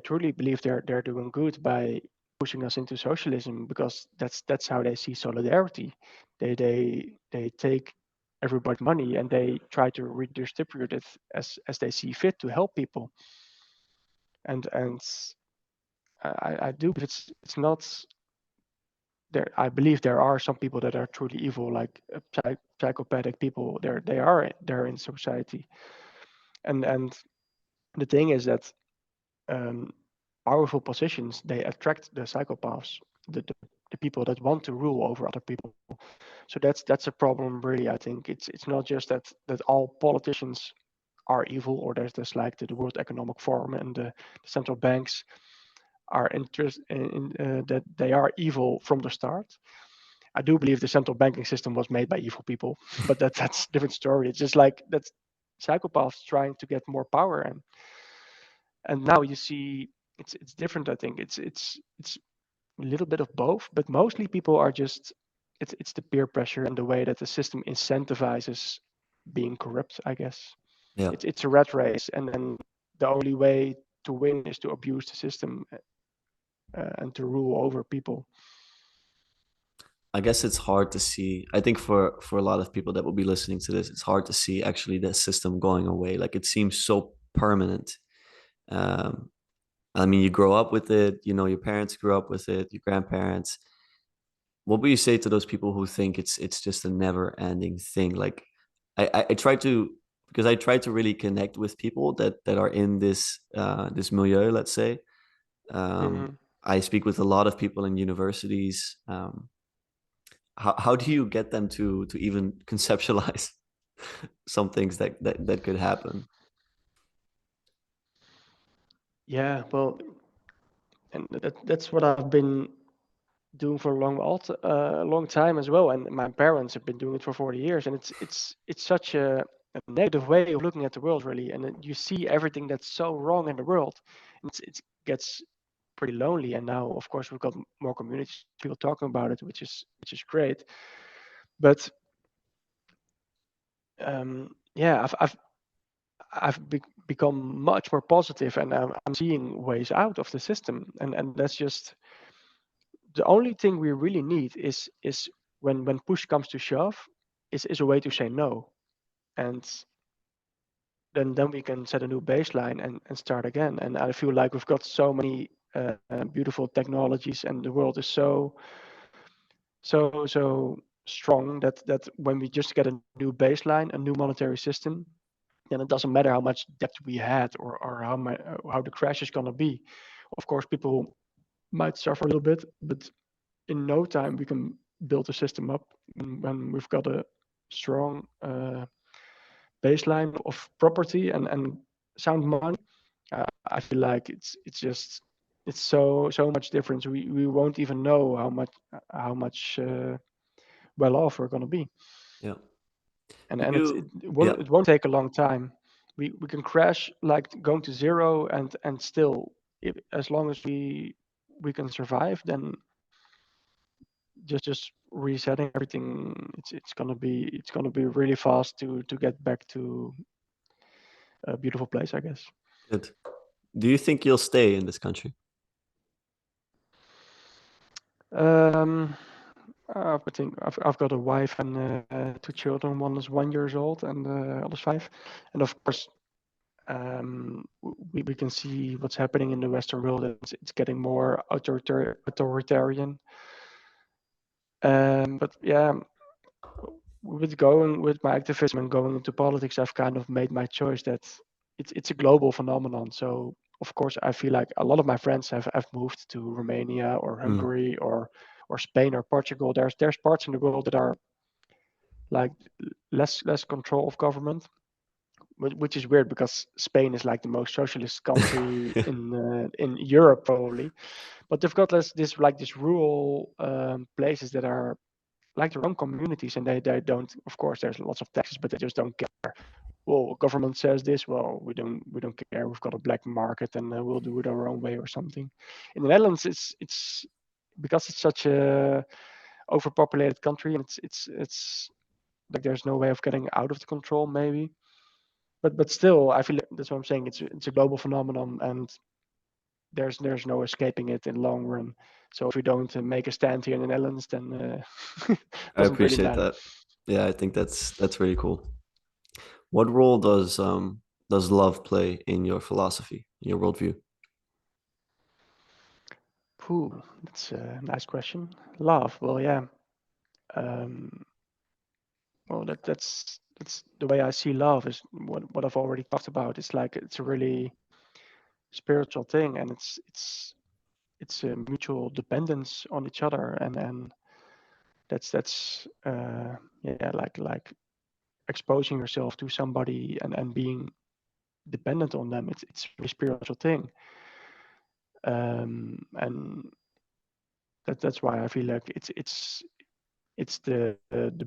truly believe they're doing good by pushing us into socialism because that's how they see solidarity. They take everybody's money and they try to redistribute it as they see fit to help people. And I do believe it's not there. I believe there are some people that are truly evil, like psychopathic people. They're in society, and the thing is that um, powerful positions they attract the psychopaths, the people that want to rule over other people. So that's a problem, really. I think it's not just that all politicians are evil, or there's this like the World Economic Forum and the central banks are interested in that they are evil from the start. I do believe the central banking system was made by evil people, but that's a different story. It's just like that's psychopaths trying to get more power, and now you see it's different. I think it's a little bit of both, but mostly people are just it's the peer pressure and the way that the system incentivizes being corrupt. I guess Yeah. it's a rat race, and then the only way to win is to abuse the system and to rule over people. I guess it's hard to see. I think for a lot of people that will be listening to this, it's hard to see actually the system going away. Like it seems so permanent. Um, I mean, you grow up with it, you know, your parents grew up with it, your grandparents. What would you say to those people who think it's just a never-ending thing? Like I try to because I try to really connect with people that are in this milieu, let's say. Um, Mhm. I speak with a lot of people in universities. How do you get them to even conceptualize some things that could happen? Yeah, well, and that's what I've been doing for a long time as well, and my parents have been doing it for 40 years, and it's such a negative way of looking at the world, really, and then you see everything that's so wrong in the world, and it gets pretty lonely. And now, of course, we've got more communities, people talking about it, which is great. But yeah, become much more positive, and I'm seeing ways out of the system, and that's just the only thing we really need is when push comes to shove, is a way to say no, and then we can set a new baseline and start again. And I feel like we've got so many beautiful technologies, and the world is so strong that when we just get a new baseline, a new monetary system, then it doesn't matter how much debt we had or how the crash is going to be. Of course, people might suffer a little bit, but in no time we can build a system up when we've got a strong baseline of property and sound money. I feel like it's so much difference. We won't even know how much well off we're gonna be, Yeah. and Do and it you? Yeah. it won't take a long time. We can crash like going to zero, and still, as long as we can survive, then just resetting everything, it's gonna be really fast to get back to a beautiful place, I guess. Good. Do you think you'll stay in this country? um I think I've got a wife and two children. One is 1 year old and the other is 5. And of course, we can see what's happening in the Western world. It's getting more authoritarian. But yeah, with my activism and going into politics, I've kind of made my choice that it's a global phenomenon. So of course, I feel like a lot of my friends have moved to Romania or Hungary or Spain or Portugal. There's parts in the world that are like less control of government, which is weird because Spain is like the most socialist country in Europe probably. But they've got this rural places that are like their own communities, and they don't. Of course, there's lots of taxes, but they just don't care. Well, government says this. Well, we don't care. We've got a black market, and we'll do it our own way or something. In the Netherlands, it's because it's such a overpopulated country, and it's like there's no way of getting out of the control, maybe. But still, I feel like that's what I'm saying. It's a global phenomenon, and there's no escaping it in the long run. So if we don't make a stand here in the Netherlands, then I doesn't really appreciate matter. that. Yeah, I think that's really cool. What role does love play in your philosophy, in your worldview? Ooh, that's a nice question. Love. Well, yeah. Um, well, that's the way I see love is what I've already talked about. It's like it's a really spiritual thing, and it's a mutual dependence on each other, and that's yeah, like exposing yourself to somebody and being dependent on them. It's a really spiritual thing, and that's why I feel like it's the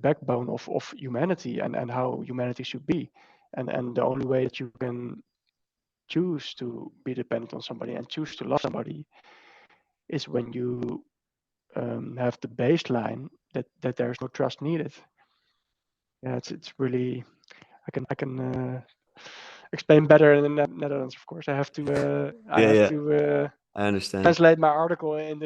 backbone of humanity and how humanity should be, and the only way that you can choose to be dependent on somebody and choose to love somebody is when you have the baseline that there's no trust needed. Yeah, it's really I can explain better in the Netherlands. Of course, I Yeah, have yeah, to I understand. translate my article in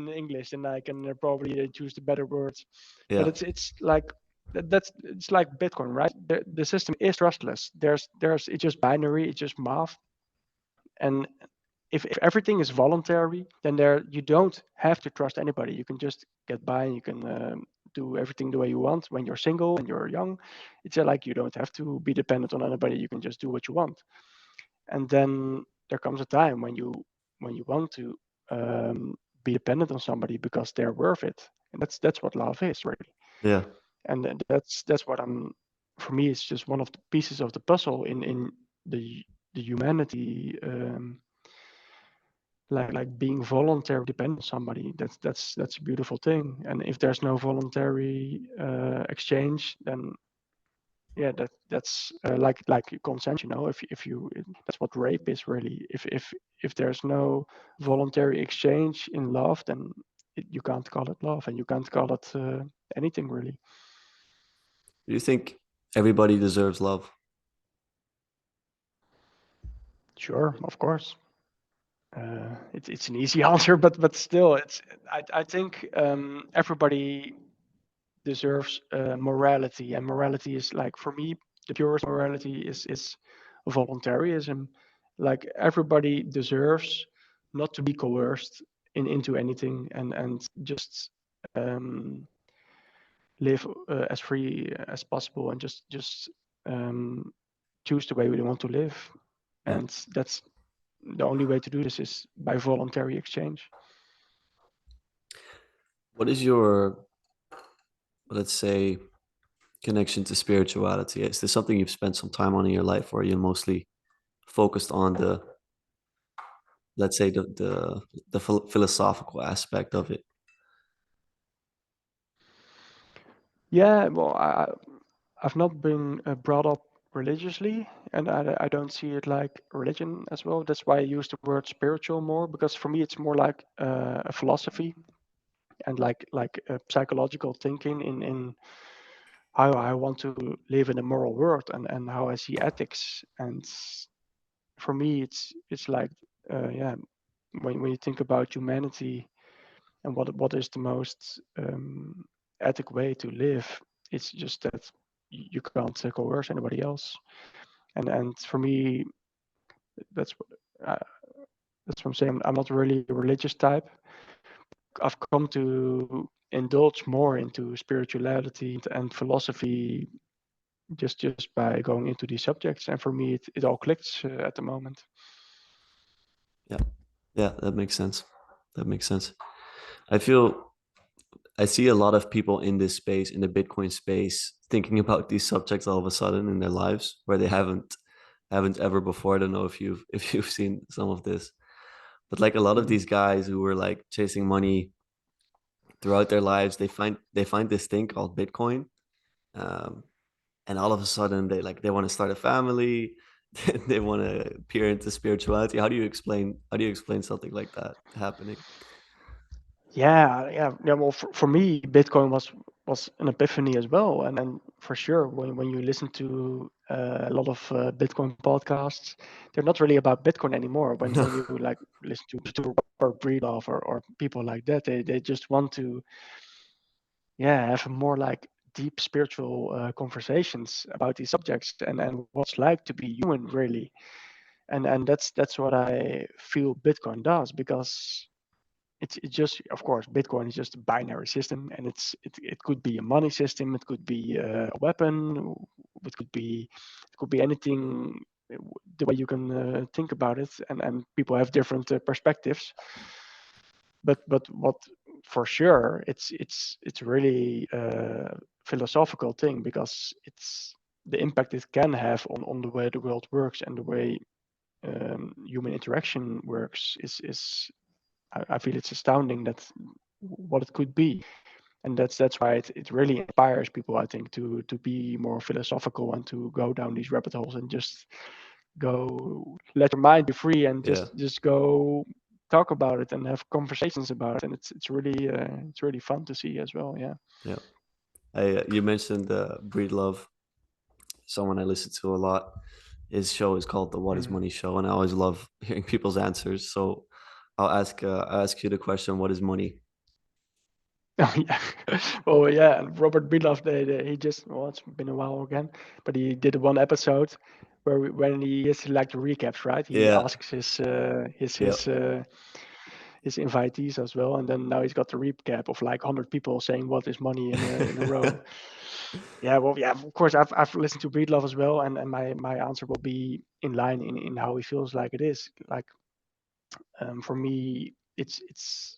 English, and I can probably choose the better words. But Yeah, it's like it's like Bitcoin, right? The system is trustless. There's it's just binary. It's just math. And if everything is voluntary, then there you don't have to trust anybody. You can just get by, and you can do everything the way you want. When you're single and you're young, it's like you don't have to be dependent on anybody. You can just do what you want. And then there comes a time when you want to be dependent on somebody because they're worth it, and that's what love is really. yeah. And that's what I'm. For me, it's just one of the pieces of the puzzle in the the humanity. Like being voluntary dependent on somebody, that's a beautiful thing. And if there's no voluntary exchange, then yeah, that's like consent, if you that's what rape is really. If there's no voluntary exchange in love, then you can't call it love, and you can't call it anything really. Do you think everybody deserves love? Sure, of course. It's an easy answer, but still, I think everybody deserves morality, and morality is like, for me, the purest morality is voluntarism. Like everybody deserves not to be coerced into anything, and just um, live as free as possible, and just um, choose the way we want to live. Yeah. And that's the only way to do this is by voluntary exchange. What is your, let's say, connection to spirituality? Is this something you've spent some time on in your life, or are you mostly focused on the, let's say, the philosophical aspect of it? Yeah, well, I've not been brought up religiously, and I don't see it like religion as well. That's why I use the word spiritual more, because for me it's more like a philosophy, and like a psychological thinking in how I want to live in a moral world, and how I see ethics. And for me, it's like yeah, when you think about humanity and what is the most ethic way to live, it's just that you can't coerce anybody else. And for me, that's what uh, that's what I'm saying. I'm not really a religious type. I've come to indulge more into spirituality and philosophy just by going into these subjects. And for me, it all clicks at the moment. Yeah, that makes sense. That makes sense. I see a lot of people in this space, in the Bitcoin space, thinking about these subjects all of a sudden in their lives where they haven't ever before. I don't know if you've if you've seen some of this, but like a lot of these guys who were like chasing money throughout their lives, they find this thing called Bitcoin, um, and all of a sudden they want to start a family, they want to peer into spirituality. How do you explain something like that happening? Yeah. Well, for me, Bitcoin was an epiphany as well, and for sure, when you listen to a lot of Bitcoin podcasts, they're not really about Bitcoin anymore. When you like listen to or Breedlove or people like that, they just want to have more like deep spiritual conversations about these subjects and what's like to be human really. And that's what I feel Bitcoin does, because it's just, of course, Bitcoin is just a binary system, and it could be a money system, it could be a weapon, it could be anything, the way you can think about it, and people have different perspectives. But what for sure, it's really a philosophical thing, because it's the impact it can have on the way the world works and the way human interaction works is I feel it's astounding that what it could be. And that's why it really inspires people, I think, to be more philosophical and to go down these rabbit holes and just go let your mind be free and Yeah, just go talk about it and have conversations about it. And it's really fun to see as well. Yeah. yeah. You mentioned Breedlove, someone I listen to a lot. His show is called the What Is Mm. Money Show, and I always love hearing people's answers. So I'll ask you the question: What is money? Oh yeah. Oh yeah. And Robert Breedlove, he just, well, it's been a while again, but he did one episode where when he is like the recaps, right? He Yeah, asks yeah, his invitees as well, and then now he's got the recap of like 100 people saying what is money in a row. Yeah. Well, yeah. Of course, I've listened to Breedlove as well, and my answer will be in line in how he feels like it is. Like for me, it's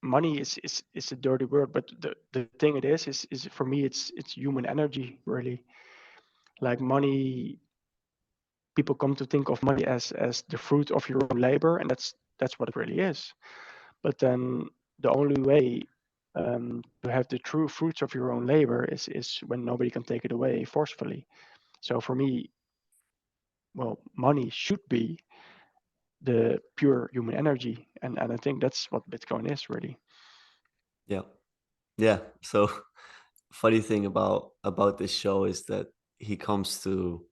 money is a dirty word, but the thing it is for me it's human energy really. Like money, people come to think of money as the fruit of your own labor, and that's what it really is. But then the only way to have the true fruits of your own labor is when nobody can take it away forcefully. So for me, well, money should be the pure human energy, and I think that's what Bitcoin is really. yeah, yeah. So funny thing about this show is that he comes to,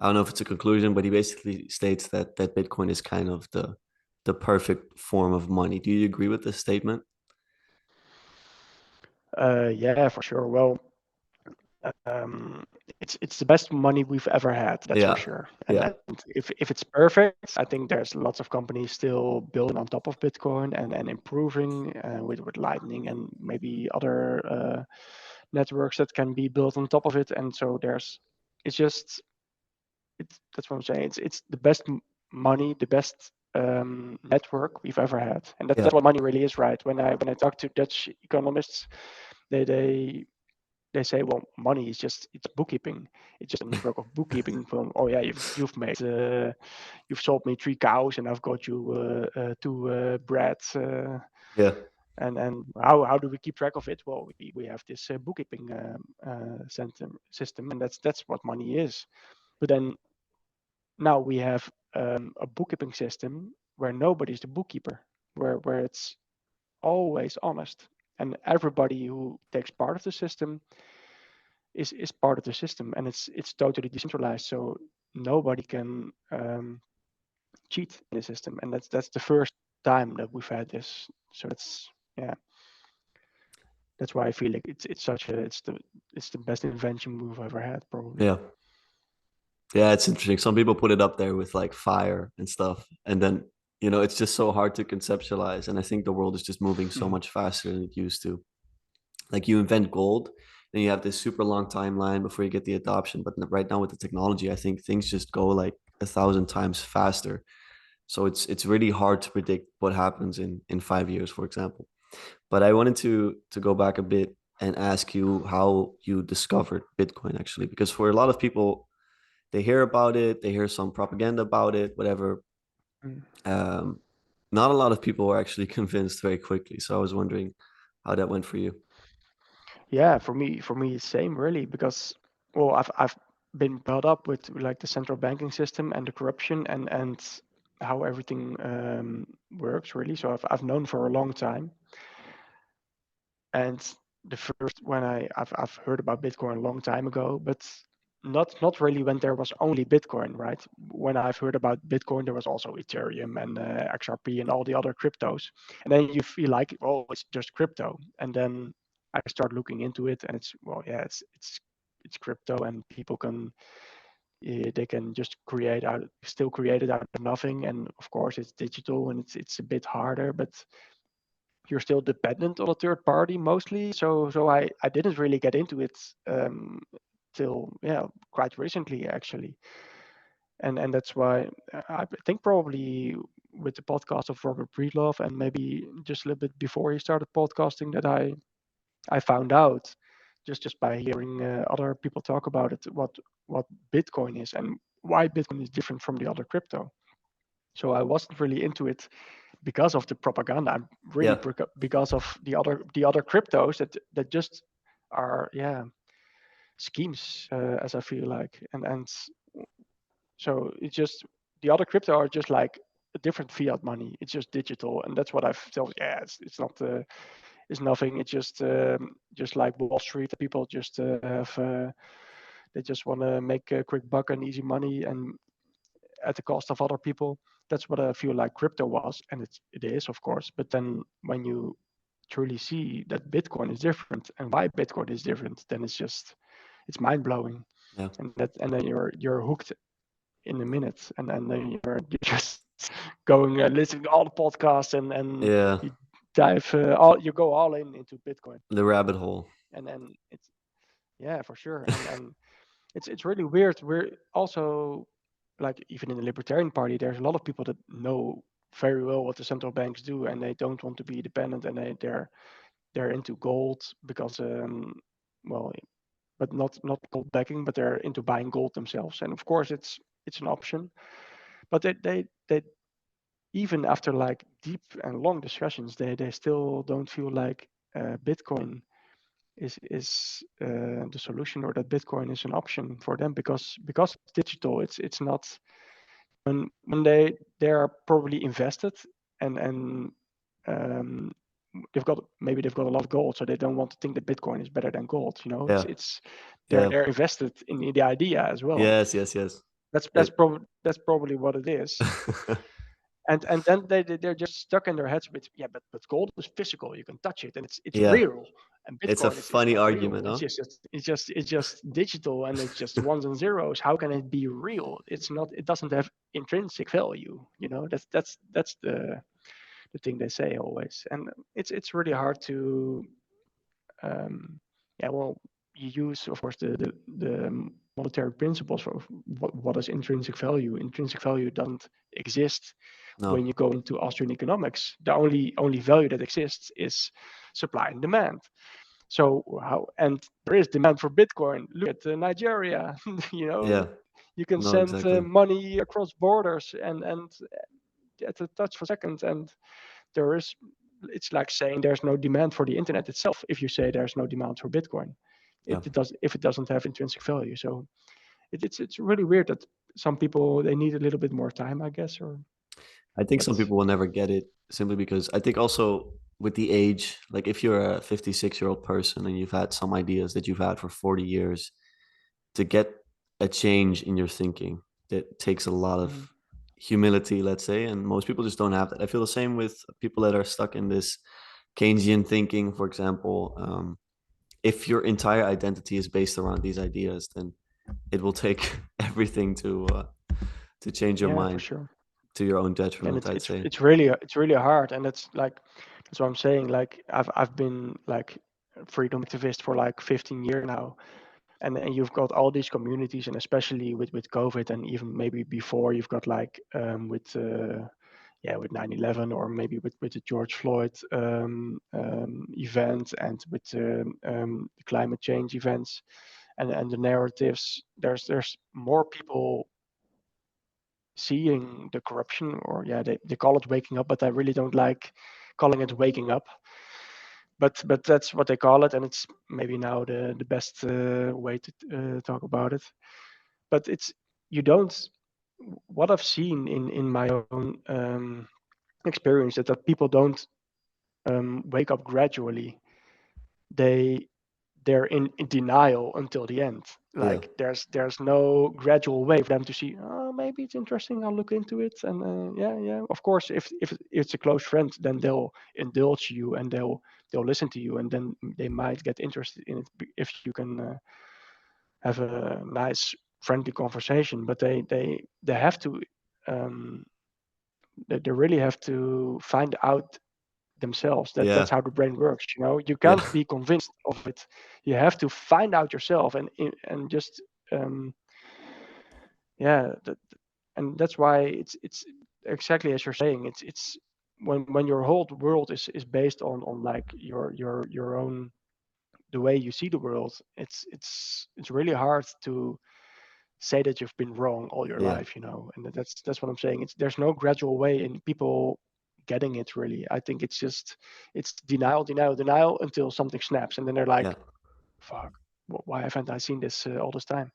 I don't know if it's a conclusion, but he basically states that Bitcoin is kind of the perfect form of money. Do you agree with this statement? Yeah, for sure. Well, um, it's the best money we've ever had, that's for Yeah, sure. And, yeah, and if it's perfect, I think there's lots of companies still building on top of Bitcoin and improving with Lightning and maybe other networks that can be built on top of it. And so it's just it's that's what I'm saying. It's the best money, the best network we've ever had, and yeah, that's what money really is, right? When I talk to Dutch economists, they they they say, well, money is just it's bookkeeping. It's just a network of bookkeeping. From, oh yeah, you've sold me 3 cows and I've got you two brats. yeah, And how do we keep track of it? Well, we have this bookkeeping system, and that's what money is. But then now we have a bookkeeping system where nobody's the bookkeeper, where it's always honest, and everybody who takes part of the system is part of the system, and it's totally decentralized, so nobody can cheat in the system, and that's the first time that we've had this. So yeah, that's why I feel like it's the best invention we've ever had, probably. yeah. Yeah, it's interesting. Some people put it up there with like fire and stuff. And then, it's just so hard to conceptualize. And I think the world is just moving so Hmm. much faster than it used to. Like you invent gold, then you have this super long timeline before you get the adoption. But right now with the technology, I think things just go like 1,000 times faster. So it's really hard to predict what happens in 5 years, for example. But I wanted to go back a bit and ask you how you discovered Bitcoin actually, because for a lot of people, they hear about it, they hear some propaganda about it, whatever. Mm. Um, Not a lot of people were actually convinced very quickly. So I was wondering how that went for you. Yeah, for me, same really, because well, I've been brought up with like the central banking system and the corruption and how everything works really. So I've known for a long time. And the first when I've heard about Bitcoin a long time ago, but not really when there was only Bitcoin, right? When I've heard about Bitcoin, there was also Ethereum and XRP and all the other cryptos. And then you feel like, oh, it's just crypto. And then I start looking into it, and it's well, yeah, it's crypto, and people can they can just still create it out of nothing. And of course, it's digital and it's a bit harder, but you're still dependent on a third party mostly. So I didn't really get into it till quite recently actually, and that's why I think probably with the podcast of Robert Breedlove and maybe just a little bit before he started podcasting that I found out just by hearing other people talk about it what Bitcoin is and why Bitcoin is different from the other crypto. So I wasn't really into it because of the propaganda. I'm really Yeah. because of the other cryptos that just are schemes, as I feel like, and so it's just the other crypto are just like a different fiat money. It's just digital, and that's what I've felt. Yeah, it's not it's nothing. It's just like Wall Street. People just have they just want to make a quick buck and easy money, and at the cost of other people. That's what I feel like crypto was, and it is, of course. But then when you truly see that Bitcoin is different and why Bitcoin is different, then it's mind blowing, Yeah. and then you're hooked in a minute, and then you're just going listening to all the podcasts and Yeah. you dive all you go all in into Bitcoin, The rabbit hole. and then it's yeah for sure, and it's really weird. We're also like even in the Libertarian Party, there's a lot of people that know very well what the central banks do, and they don't want to be dependent, and they're into gold because well, but not gold backing, but they're into buying gold themselves, and of course it's an option, but they even after like deep and long discussions, they still don't feel like Bitcoin is the solution, or that Bitcoin is an option for them because it's digital. It's not when they are probably invested and um, they've got a lot of gold, so they don't want to think that Bitcoin is better than gold. You know, Yeah. it's Yeah. they're invested in the idea as well. Yes, yes, yes. That's It, probably what it is. And then they're just stuck in their heads with but gold is physical, you can touch it and it's yeah. real, and It's a Bitcoin it's funny not real, argument, huh? it's just digital, and it's just ones and zeros. How can it be real? It's not, it doesn't have intrinsic value, you know. That's the thing they say always, and it's really hard to well, you use of course the monetary principles of what is intrinsic value. Intrinsic value doesn't exist when No. you go into Austrian economics. The only value that exists is supply and demand. So how, and there is demand for Bitcoin. Look at Nigeria. You know, Yeah. you can No, send exactly. money across borders and at a touch of a second, and there is, it's like saying there's no demand for the internet itself if you say there's no demand for Bitcoin. Yeah. If it doesn't have intrinsic value. So it's really weird that some people, they need a little bit more time, I guess, or I think but some people will never get it simply because I think also with the age, like if you're a 56-year-old person and you've had some ideas that you've had for 40 years, to get a change in your thinking, that takes a lot of mm, humility, let's say, and most people just don't have that. I feel the same with people that are stuck in this Keynesian thinking, for example. If your entire identity is based around these ideas, then it will take everything to change your yeah, for mind sure. to your own And detriment, it's I'd it's say. it's really it's really hard, and it's like that's what I'm saying. Like I've been like freedom activist for like 15 years now. And you've got all these communities, and especially with COVID, and even maybe before, you've got like with 9/11, or maybe with the George Floyd event, and with the climate change events, and the narratives. There's more people seeing the corruption, or they call it waking up, but I really don't like calling it waking up. But that's what they call it, and it's maybe now the best way to talk about it. But it's you don't. What I've seen in my own experience is that people don't wake up gradually. They're in denial until the end. Like there's no gradual way for them to see, oh, maybe it's interesting, I'll look into it. And yeah, of course, if it's a close friend, then they'll indulge you, and they'll listen to you, and then they might get interested in it if you can have a nice friendly conversation. But they have to they really have to find out themselves. That's how the brain works. You can't be convinced of it. You have to find out yourself, and just and that's why it's exactly as you're saying. It's when your whole world is based on like your own, the way you see the world. It's really hard to say that you've been wrong all your life, and that's what I'm saying. There's no gradual way in people getting it, really. I think it's denial until something snaps, and then they're like, fuck, why haven't I seen this all this time?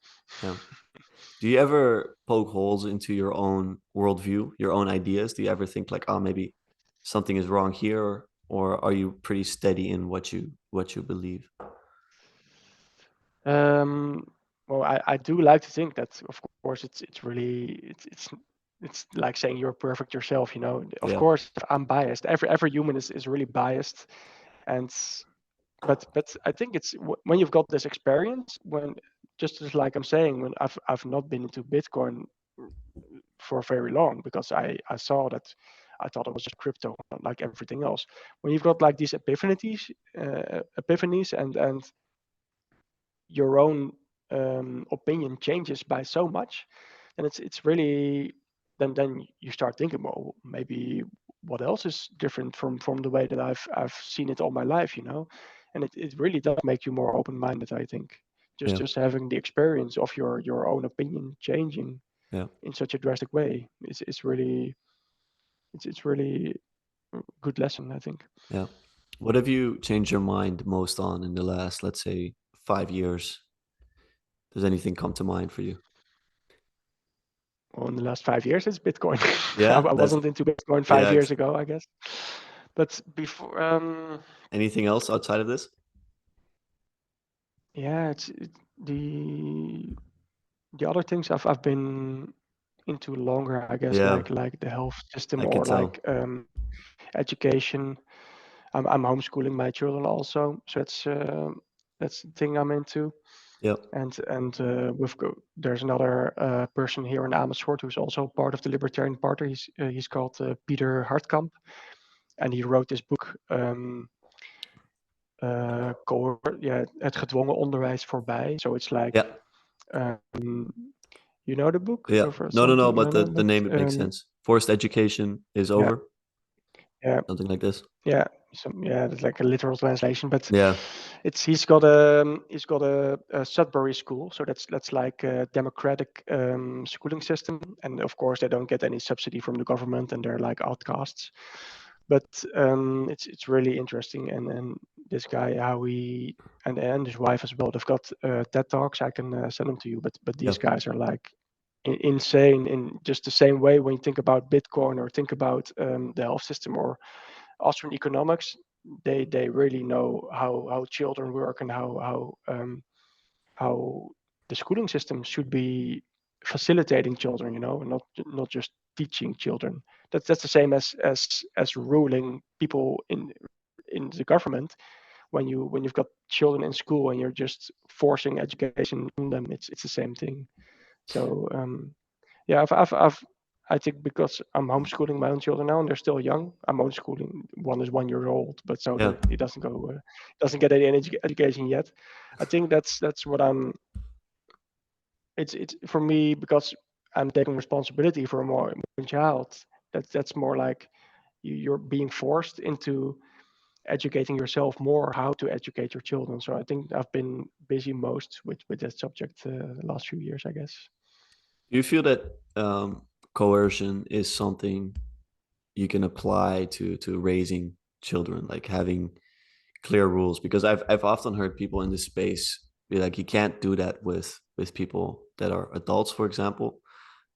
Do you ever poke holes into your own worldview, your own ideas? Do you ever think like, oh, maybe something is wrong here, or are you pretty steady in what you believe? Well, I do like to think that, of course, it's really it's like saying you're perfect yourself. Of course, I'm biased. Every human is really biased, and but I think it's when you've got this experience, when just as like I'm saying, when I've not been into Bitcoin for very long, because I saw that, I thought it was just crypto, like everything else. When you've got like these epiphanies, and your own opinion changes by so much, and it's really, then you start thinking, well, maybe what else is different from the way that I've seen it all my life, and it really does make you more open-minded, I think. Just having the experience of your own opinion changing in such a drastic way it's really a good lesson, I think. Yeah. What have you changed your mind most on in the last, let's say, 5 years? Does anything come to mind for you? Well, in the last 5 years, it's Bitcoin. Yeah, I that's wasn't into Bitcoin yeah. 5 years ago, I guess. But before, Anything else outside of this? yeah, the other things I've been into longer, I guess, Yeah, like the health system, I could or like tell. education. I'm homeschooling my children also, so that's the thing I'm into. Yep. And there's another person here in Amersfoort who's also part of the Libertarian Party. He's called Peter Hartkamp, and he wrote this book, Het gedwongen onderwijs voorbij. So it's like, you know the book? Yeah. Or No, something? but No, the name, it makes sense. Forced education is over. Yeah. Something like this. Yeah. It's like a literal translation, but Yeah. he's got a Sudbury school, so that's like a democratic schooling system, and of course they don't get any subsidy from the government, and they're like outcasts. But it's really interesting, and this guy, how he and his wife as well, they've got TED Talks. I can send them to you, but these guys are like insane in just the same way. When you think about Bitcoin, or think about the health system, or Austrian economics, they really know how children work, and how the schooling system should be facilitating children, not just teaching children. That's the same as ruling people in the government. When you've got children in school and you're just forcing education on them, it's the same thing. So yeah, I've I think because I'm homeschooling my own children now, and they're still young. I'm homeschooling. One is 1 year old, but so Yeah. he doesn't go, doesn't get any education yet. I think that's what I'm. It's for me because I'm taking responsibility for my child. That's more like you're being forced into educating yourself more how to educate your children. So I think I've been busy most with that subject the last few years, I guess. Do you feel that coercion is something you can apply to raising children, like having clear rules? Because I've often heard people in this space be like, you can't do that with people that are adults, for example.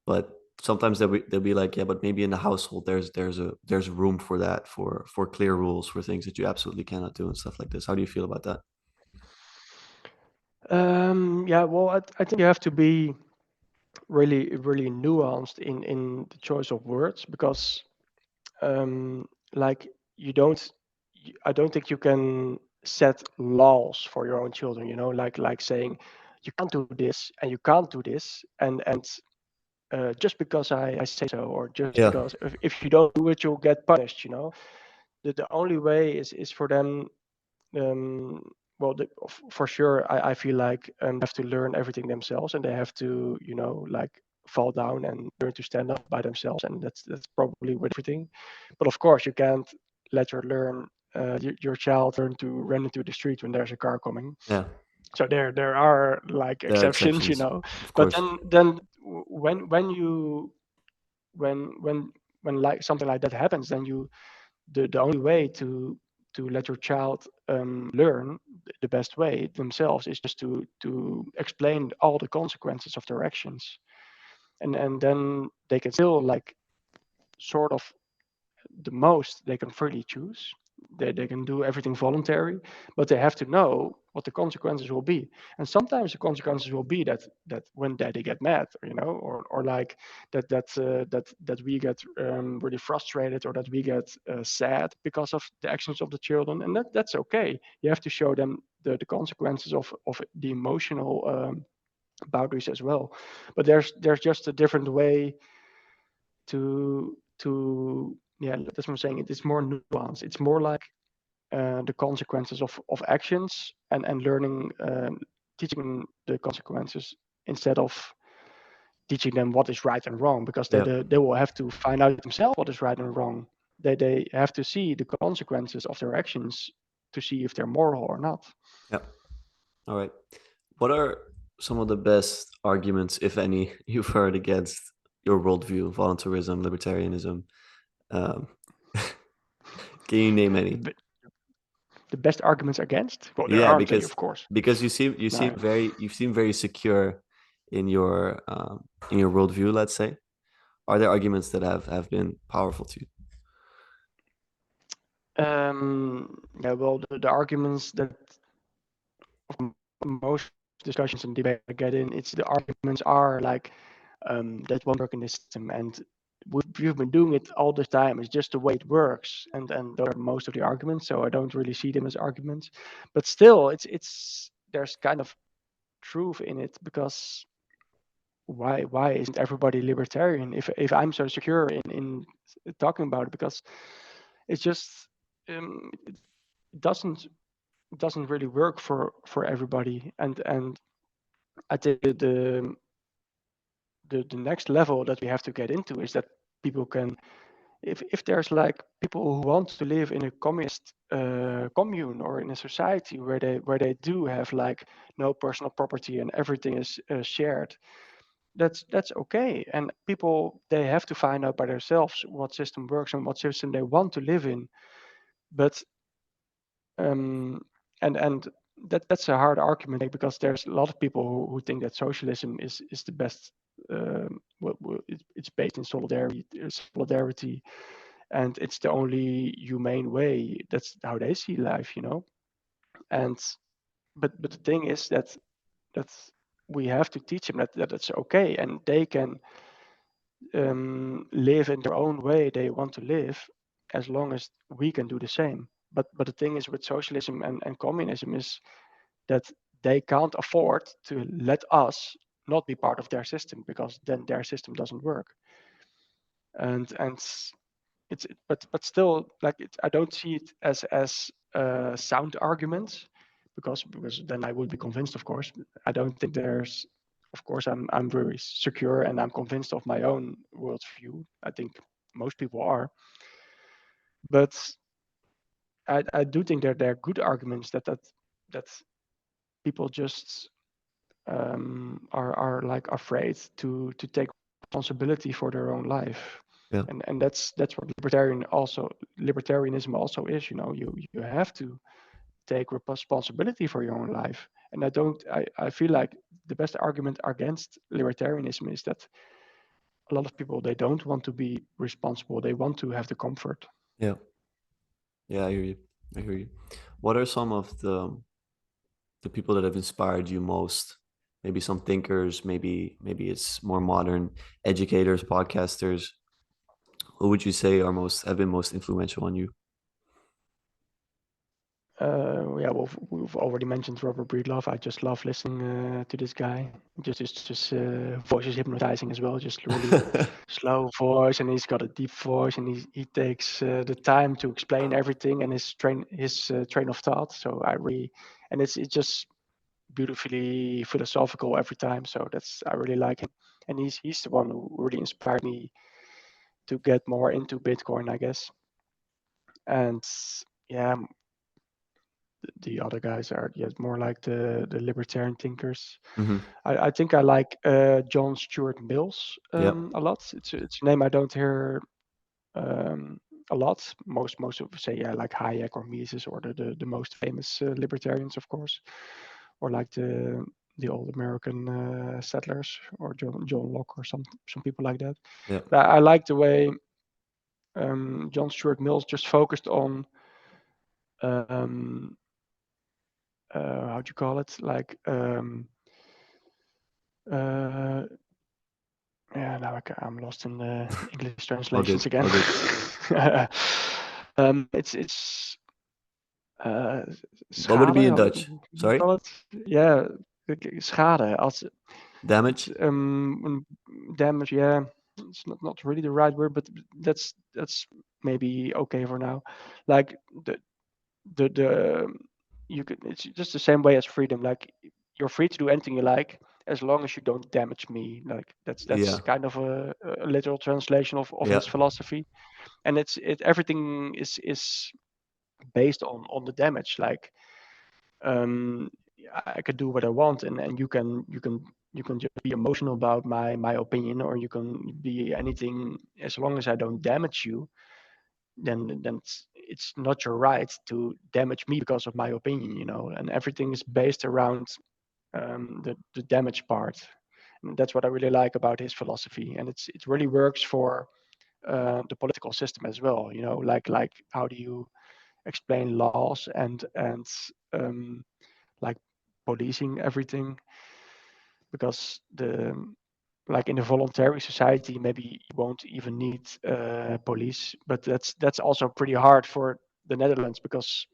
But sometimes they'll be like, yeah, but maybe in the household there's room for that, for clear rules for things that you absolutely cannot do and stuff like this. How do you feel about that? Yeah, well, I think you have to be really nuanced in the choice of words because like you don't I don't think you can set laws for your own children, like saying you can't do this and you can't do this and just because I say so, or just Yeah, because if you don't do it you'll get punished. The only way is for them, um, well, for sure, I feel like they have to learn everything themselves, and they have to, like fall down and learn to stand up by themselves, and that's probably with everything. But of course, you can't let your child learn to run into the street when there's a car coming. yeah, So there are like there are exceptions, exceptions, of but course. then when you when like something like that happens, then the only way to let your child learn the best way themselves is just to explain all the consequences of their actions, and then they can still like sort of the most they can freely choose. They can do everything voluntary, but they have to know what the consequences will be. And sometimes the consequences will be that when daddy get mad, or like that we get really frustrated, or that we get sad because of the actions of the children, and that's okay. You have to show them the consequences of the emotional boundaries as well. But there's just a different way to yeah, that's what I'm saying. It's more nuanced. It's more like the consequences of actions, and learning, teaching the consequences instead of teaching them what is right and wrong, because Yeah, they will have to find out themselves what is right and wrong. They have to see the consequences of their actions to see if they're moral or not. yeah. All right. What are some of the best arguments, if any, you've heard against your worldview, voluntarism, libertarianism? Um, can you name any? The, the best arguments against? Well, there Yeah, aren't any, of course. because No. you seem very secure in your worldview, let's say. Are there arguments that have been powerful to you? Yeah, well, the arguments that most discussions and debate I get in, it's the arguments are like that won't work in the system, and we've been doing it all this time. It's just the way it works, and those are most of the arguments. So I don't really see them as arguments, but still, it's there's kind of truth in it, because why isn't everybody libertarian if I'm so secure in talking about it? Because it's just it doesn't really work for everybody, and I think the next level that we have to get into is that people can, if there's like people who want to live in a communist commune, or in a society where they do have like no personal property and everything is shared, that's okay. And people, they have to find out by themselves what system works and what system they want to live in. But um, and that's a hard argument, because there's a lot of people who think that socialism is the best. It's based in solidarity, and it's the only humane way. That's how they see life. And but the thing is that we have to teach them that it's okay, and they can live in their own way they want to live, as long as we can do the same. But the thing is with socialism and communism is that they can't afford to let us not be part of their system, because then their system doesn't work. and but still, like I don't see it as sound arguments, because then I would be convinced, of course. I don't think there's, of course, I'm very secure and I'm convinced of my own worldview. I think most people are, but I do think that there are good arguments that people just are like afraid to take responsibility for their own life. Yeah. And that's what libertarianism also is. You have to take responsibility for your own life. And I feel like the best argument against libertarianism is that a lot of people, they don't want to be responsible, they want to have the comfort. Yeah. Yeah, I hear you. I hear you. What are some of the people that have inspired you most? Maybe some thinkers, maybe it's more modern educators, podcasters. Who would you say have been most influential on you? Yeah, well, we've already mentioned Robert Breedlove. I just love listening to this guy. Just voice is hypnotizing as well. Just really slow voice, and he's got a deep voice, and he takes the time to explain everything and his train of thought. So and it's just beautifully philosophical every time. So I really like him, and he's the one who really inspired me to get more into Bitcoin, I guess. And yeah, the other guys are more like the libertarian thinkers. Hmm. I think I like John Stuart Mills Yeah. a lot. It's a name I don't hear um, a lot. Most of say, yeah, like Hayek or Mises, or the most famous libertarians, of course, or like the old American settlers, or John Locke, or some people like that. Yeah. But I like the way John Stuart Mills just focused on um, how do you call it, like uh, yeah, now I'm lost in the English All good. translations again. All good. It's What would it schade. be in How Dutch? do you Sorry? call it? Yeah, schade. Als it's Damage? damage. Yeah, it's not really the right word, but that's maybe okay for now. Like the you could, it's just the same way as freedom. Like, you're free to do anything you like as long as you don't damage me. Like, that's Yeah. kind of a literal translation of Yeah. his philosophy. And everything is based on the damage. Like, um I can do what I want, and you can just be emotional about my opinion, or you can be anything, as long as I don't damage you. Then it's not your right to damage me because of my opinion. And everything is based around the damage part. And that's what I really like about his philosophy, and it really works for the political system as well. Like how do you explain laws and like policing everything, because like in the voluntary society, maybe you won't even need police, but that's also pretty hard for the Netherlands, because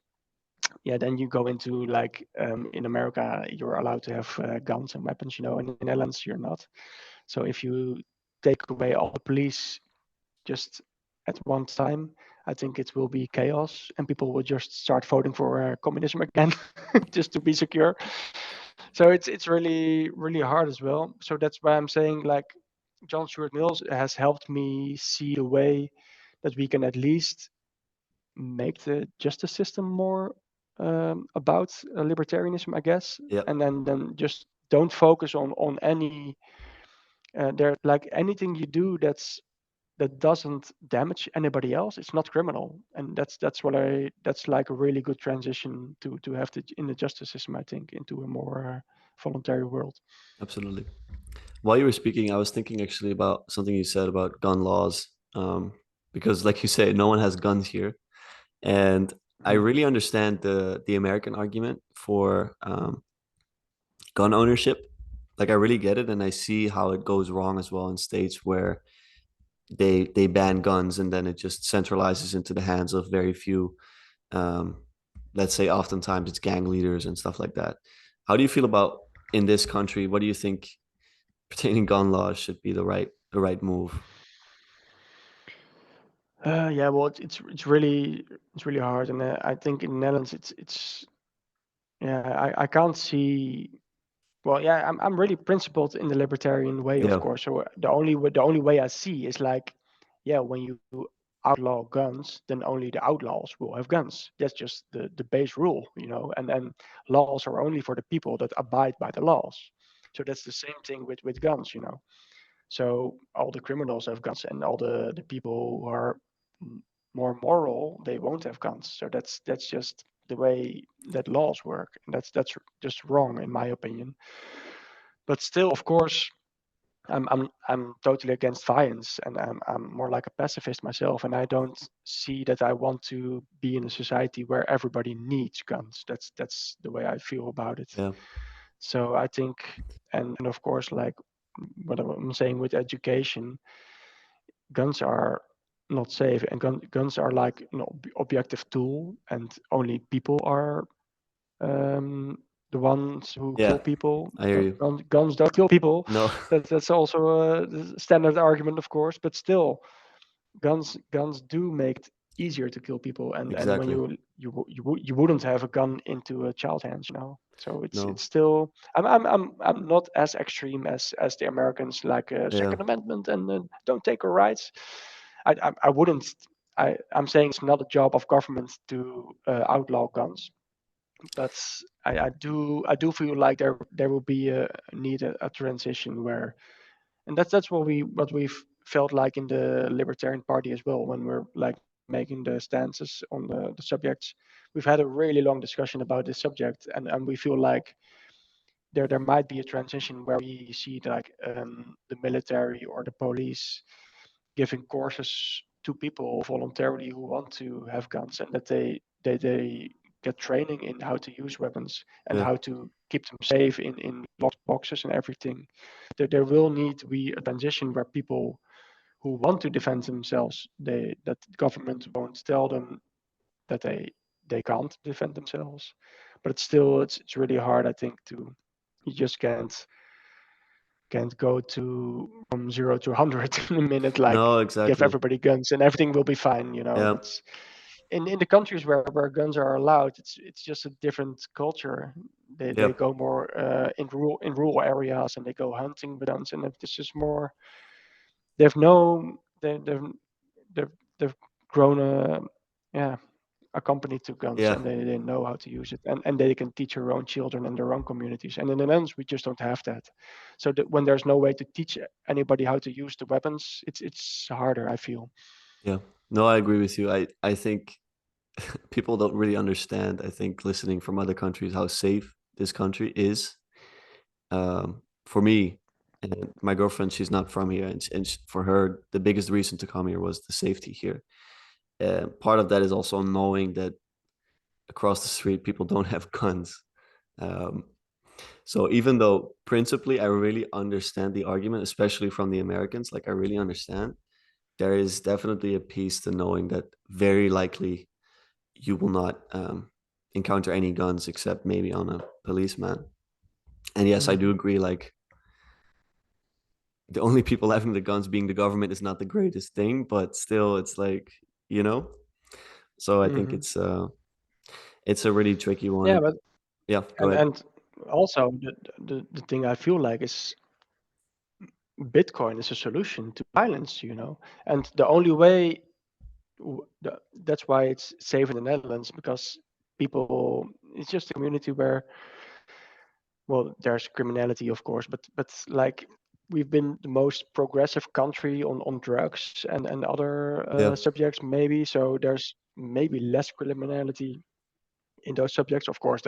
yeah, then you go into, like, in America, you're allowed to have guns and weapons, and in the Netherlands you're not. So if you take away all the police just at one time, I think it will be chaos, and people will just start voting for communism again, just to be secure. So it's really really hard as well. So that's why I'm saying, like, John Stuart Mills has helped me see the way that we can at least make the justice system more about libertarianism, I guess. Yeah. And then just don't focus on any there, like, anything you do that doesn't damage anybody else, it's not criminal. And that's like a really good transition to have in the justice system, I think, into a more voluntary world. Absolutely. While you were speaking, I was thinking actually about something you said about gun laws. Because like you say, no one has guns here. And I Mhm. really understand the American argument for gun ownership. Like I really get it, and I see how it goes wrong as well in states where they ban guns, and then it just centralizes into the hands of very few. Um, let's say oftentimes it's gang leaders and stuff like that. How do you feel about in this country? What do you think pertaining gun laws should be the right move? Yeah, well, it's really hard, and I think in the Netherlands it's yeah, I can't see. Well, yeah, I'm really principled in the libertarian way, of Yeah, course. So the only way I see is like, yeah, when you outlaw guns, then only the outlaws will have guns. That's just the base rule, you know. And laws are only for the people that abide by the laws. So that's the same thing with guns, you know. So all the criminals have guns, and all the people who are more moral, they won't have guns. So that's just the way that laws work, and that's just wrong in my opinion. But still, of course, I'm totally against violence, and I'm more like a pacifist myself, and I don't see that I want to be in a society where everybody needs guns. That's the way I feel about it. yeah, So I think, and of course, like what I'm saying with education, guns are not safe, and guns are like an objective tool, and only people are um, the ones who yeah. kill people. I hear you. Guns don't kill people. No, That's also a standard argument, of course, but still, guns do make it easier to kill people, and when exactly. you wouldn't have a gun into a child's hands, you know. So No, it's still I'm not as extreme as the Americans, like yeah, Second Amendment and don't take our rights. I wouldn't. I'm saying it's not a job of government to outlaw guns, but I do feel like there will be a need a transition where, and that's what we've felt like in the Libertarian Party as well, when we're like making the stances on the subjects. We've had a really long discussion about this subject, and we feel like there might be a transition where we see like the military or the police giving courses to people voluntarily who want to have guns, and that they get training in how to use weapons and yeah, how to keep them safe in locked boxes and everything. There will need to be a transition where people who want to defend themselves, that the government won't tell them that they can't defend themselves. But it's still it's really hard, I think, to you just can't go to from 0 to 100 in a minute, like no, give exactly. everybody guns and everything will be fine, you know. Yeah, That's in the countries where guns are allowed, it's just a different culture. yeah, They go more in rural areas, and they go hunting with guns, and it's just more they've no they've grown yeah, accompanied to guns, yeah, and they know how to use it, and they can teach their own children and their own communities. And in the Netherlands, we just don't have that. So when there's no way to teach anybody how to use the weapons, it's harder, I feel. yeah. No, I agree with you. I think people don't really understand, I think, listening from other countries, how safe this country is. For me and my girlfriend, she's not from here, and for her, the biggest reason to come here was the safety here. Part of that is also knowing that across the street, people don't have guns. Um, so even though principally I really understand the argument, especially from the Americans, like I really understand, there is definitely a piece to knowing that very likely you will not encounter any guns except maybe on a policeman. And yes, I do Hmm. agree. Like the only people having the guns being the government is not the greatest thing, but still, it's like you know. So I think Hmm. it's a really tricky one. Yeah, And but yeah, go and ahead. and also the thing I feel like is Bitcoin is a solution to violence, you know. And the only way that's why it's safe in the Netherlands, because people, it's just a community where, well, there's criminality, of course, but like we've been the most progressive country on drugs and other Yeah. subjects, maybe. So there's maybe less criminality in those subjects. Of course,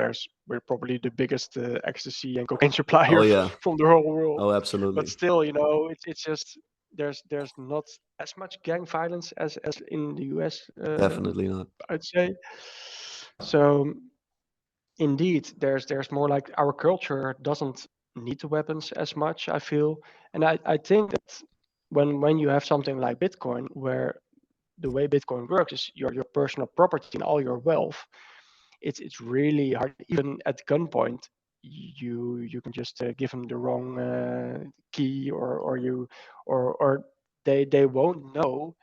we're probably the biggest ecstasy and cocaine Oh supplier yeah. from the whole world. Oh, But absolutely. still, you know, it's just there's not as much gang violence as in the US, Definitely not. I'd say. So indeed, there's more like our culture doesn't need the weapons as much, I feel. And I think that when you have something like Bitcoin, where the way Bitcoin works is your personal property and all your wealth, it's really hard. Even at gunpoint, you can just give them the wrong key, or they won't know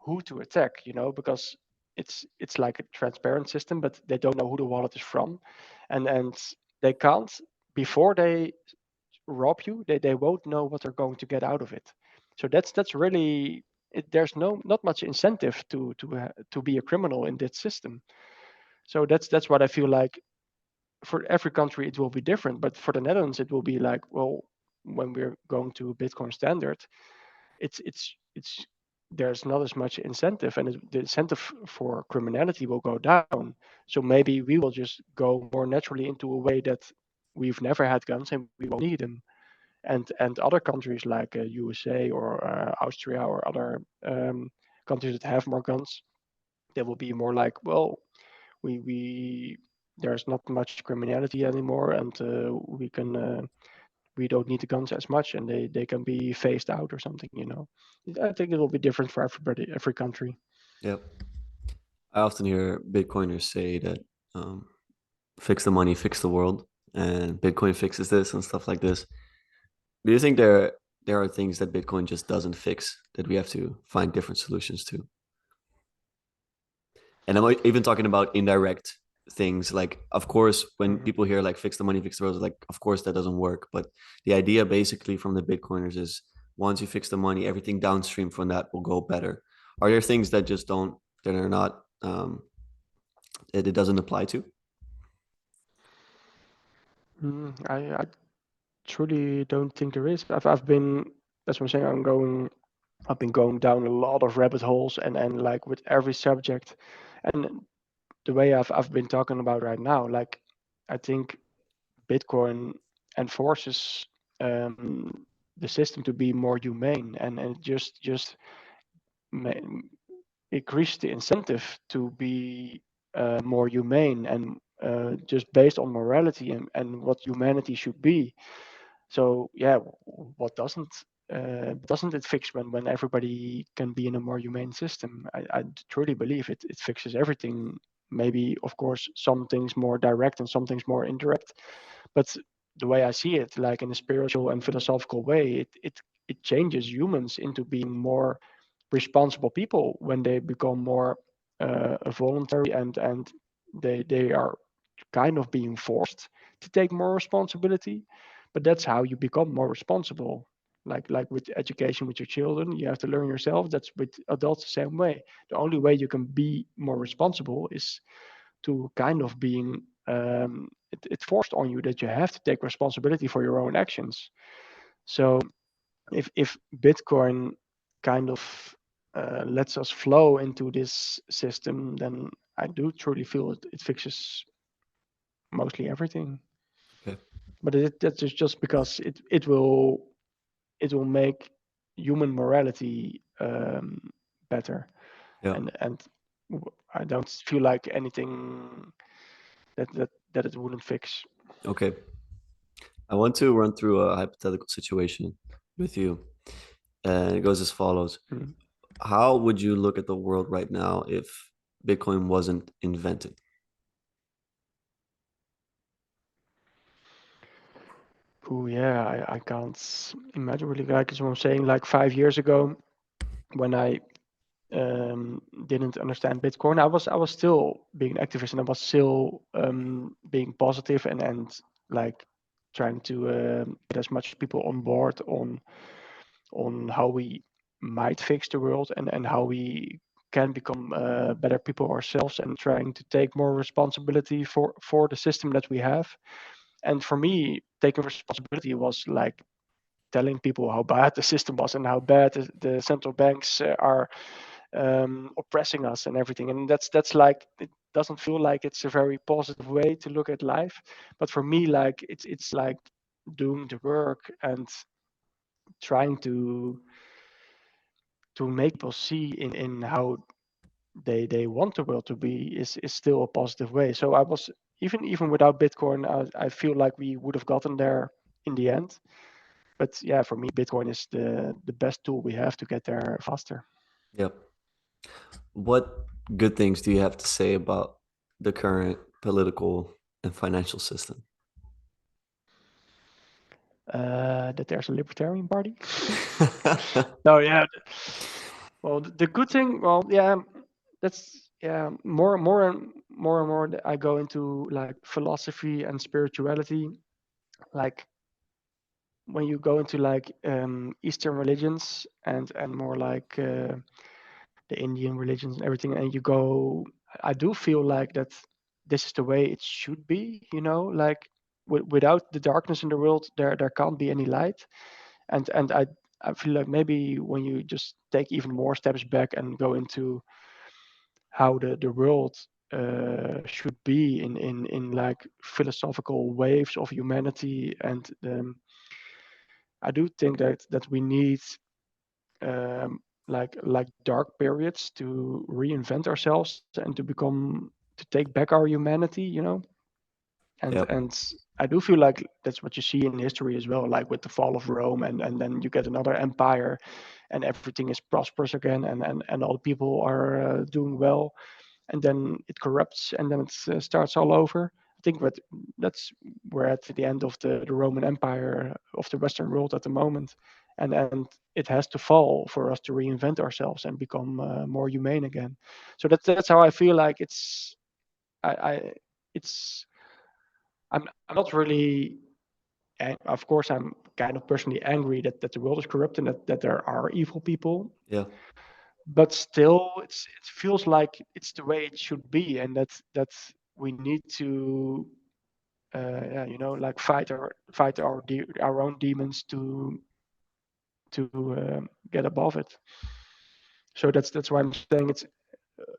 who to attack, because it's like a transparent system, but they don't know who the wallet is from, and they can't, before they rob you, they won't know what they're going to get out of it. So that's really there's not much incentive to be a criminal in that system. So that's what I feel like. For every country it will be different, but for the Netherlands it will be like, well, when we're going to a Bitcoin standard, it's there's not as much incentive, and the incentive for criminality will go down. So maybe we will just go more naturally into a way that we've never had guns and we won't need them. And other countries like USA or Austria or other countries that have more guns, they will be more like, well, we there's not much criminality anymore, and we don't need the guns as much, and they can be phased out or something. I think it will be different for everybody, every country. Yep. I often hear Bitcoiners say that fix the money, fix the world, and Bitcoin fixes this and stuff like this. Do you think there are things that Bitcoin just doesn't fix that we have to find different solutions to? And I'm even talking about indirect things. Like, of course, when people hear like fix the money, fix the world, like, of course that doesn't work. But the idea basically from the Bitcoiners is once you fix the money, everything downstream from that will go better. Are there things that just don't, that are not, it doesn't apply to? I truly don't think there is. I've been, that's what I'm saying. I've been going down a lot of rabbit holes, and like with every subject, and the way I've been talking about right now, like I think Bitcoin enforces the system to be more humane, and just increase the incentive to be more humane, and just based on morality and what humanity should be. So yeah, what doesn't it fix when everybody can be in a more humane system? I truly believe it fixes everything. Maybe of course some things more direct and some things more indirect, but the way I see it, like in a spiritual and philosophical way, it changes humans into being more responsible people when they become more voluntary, and they are kind of being forced to take more responsibility. But that's how you become more responsible. Like with education with your children, you have to learn yourself. That's with adults the same way. The only way you can be more responsible is to kind of being it's forced on you that you have to take responsibility for your own actions. So if Bitcoin kind of lets us flow into this system, then I do truly feel it fixes mostly everything. Okay. But that's just because it will make human morality better, Yeah. and I don't feel like anything that it wouldn't fix. Okay. I want to run through a hypothetical situation with you. And it goes as follows. Mm. How would you look at the world right now if Bitcoin wasn't invented? Oh yeah, I can't imagine really, like as I'm saying, like 5 years ago when I didn't understand Bitcoin, I was still being an activist, and I was still being positive, and like trying to get as much people on board on how we might fix the world, and how we can become better people ourselves, and trying to take more responsibility for the system that we have. And for me, taking responsibility was like telling people how bad the system was and how bad the central banks are oppressing us and everything. And that's like, it doesn't feel like it's a very positive way to look at life. But for me, like it's like doing the work and trying to make people see in how they want the world to be is still a positive way. So I was, even without Bitcoin, I feel like we would have gotten there in the end. But yeah, for me, Bitcoin is the best tool we have to get there faster. Yep. What good things do you have to say about the current political and financial system? That there's a Libertarian Party. No, yeah. Well, the good thing, well, yeah, that's more and more that I go into like philosophy and spirituality. Like when you go into like Eastern religions and more like the Indian religions and everything, and you go, I do feel like that this is the way it should be. Like without the darkness in the world, there can't be any light. And I feel like maybe when you just take even more steps back and go into how the world should be in like philosophical waves of humanity, and I do think that we need like dark periods to reinvent ourselves and to take back our humanity. and Yeah. and I do feel like that's what you see in history as well, like with the fall of Rome, and then you get another empire, and everything is prosperous again, and all the people are doing well, and then it corrupts, and then it starts all over. I think that's we're at the end of the Roman Empire of the Western world at the moment, and it has to fall for us to reinvent ourselves and become more humane again. So that's how I feel like I it's I'm not really. Of course, I'm kind of personally angry that the world is corrupt and that there are evil people, Yeah. but still it feels like it's the way it should be, and that we need to like fight our own demons to get above it. So that's why I'm saying it's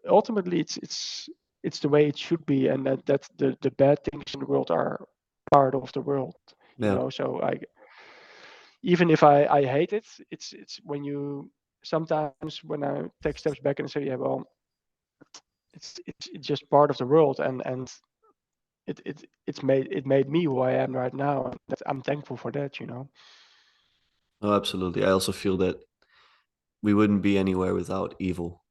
ultimately it's the way it should be, and that the bad things in the world are part of the world. Yeah. So I even if I hate it, it's when you sometimes when I take steps back and say, yeah, well, it's just part of the world, and it made me who I am right now, and I'm thankful for that. No, absolutely. I also feel that we wouldn't be anywhere without evil.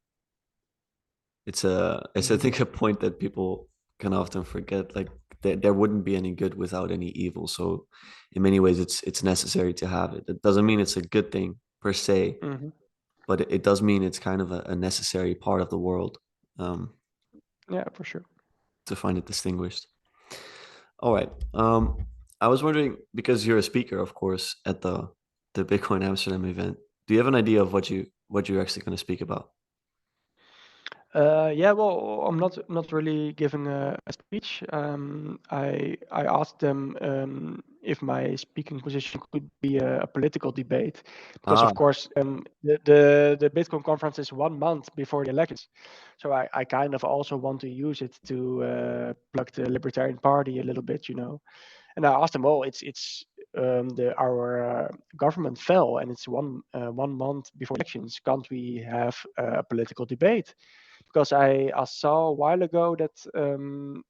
It's I Hmm. think a point that people can often forget. Like there wouldn't be any good without any evil. So in many ways, it's necessary to have it. It doesn't mean it's a good thing per se, Hmm. but it does mean it's kind of a necessary part of the world, um, Yeah, for sure. to find it distinguished. All right. I was wondering, because you're a speaker, of course, at the Bitcoin Amsterdam event. Do you have an idea of what you're actually going to speak about? Yeah, well, I'm not really giving a speech. I asked them if my speaking position could be a political debate, because Ah, of course the Bitcoin conference is 1 month before the elections, so I kind of also want to use it to plug the Libertarian Party a little bit. And I asked them, well, it's our government fell, and it's 1 month before elections. Can't we have a political debate? Because I saw a while ago that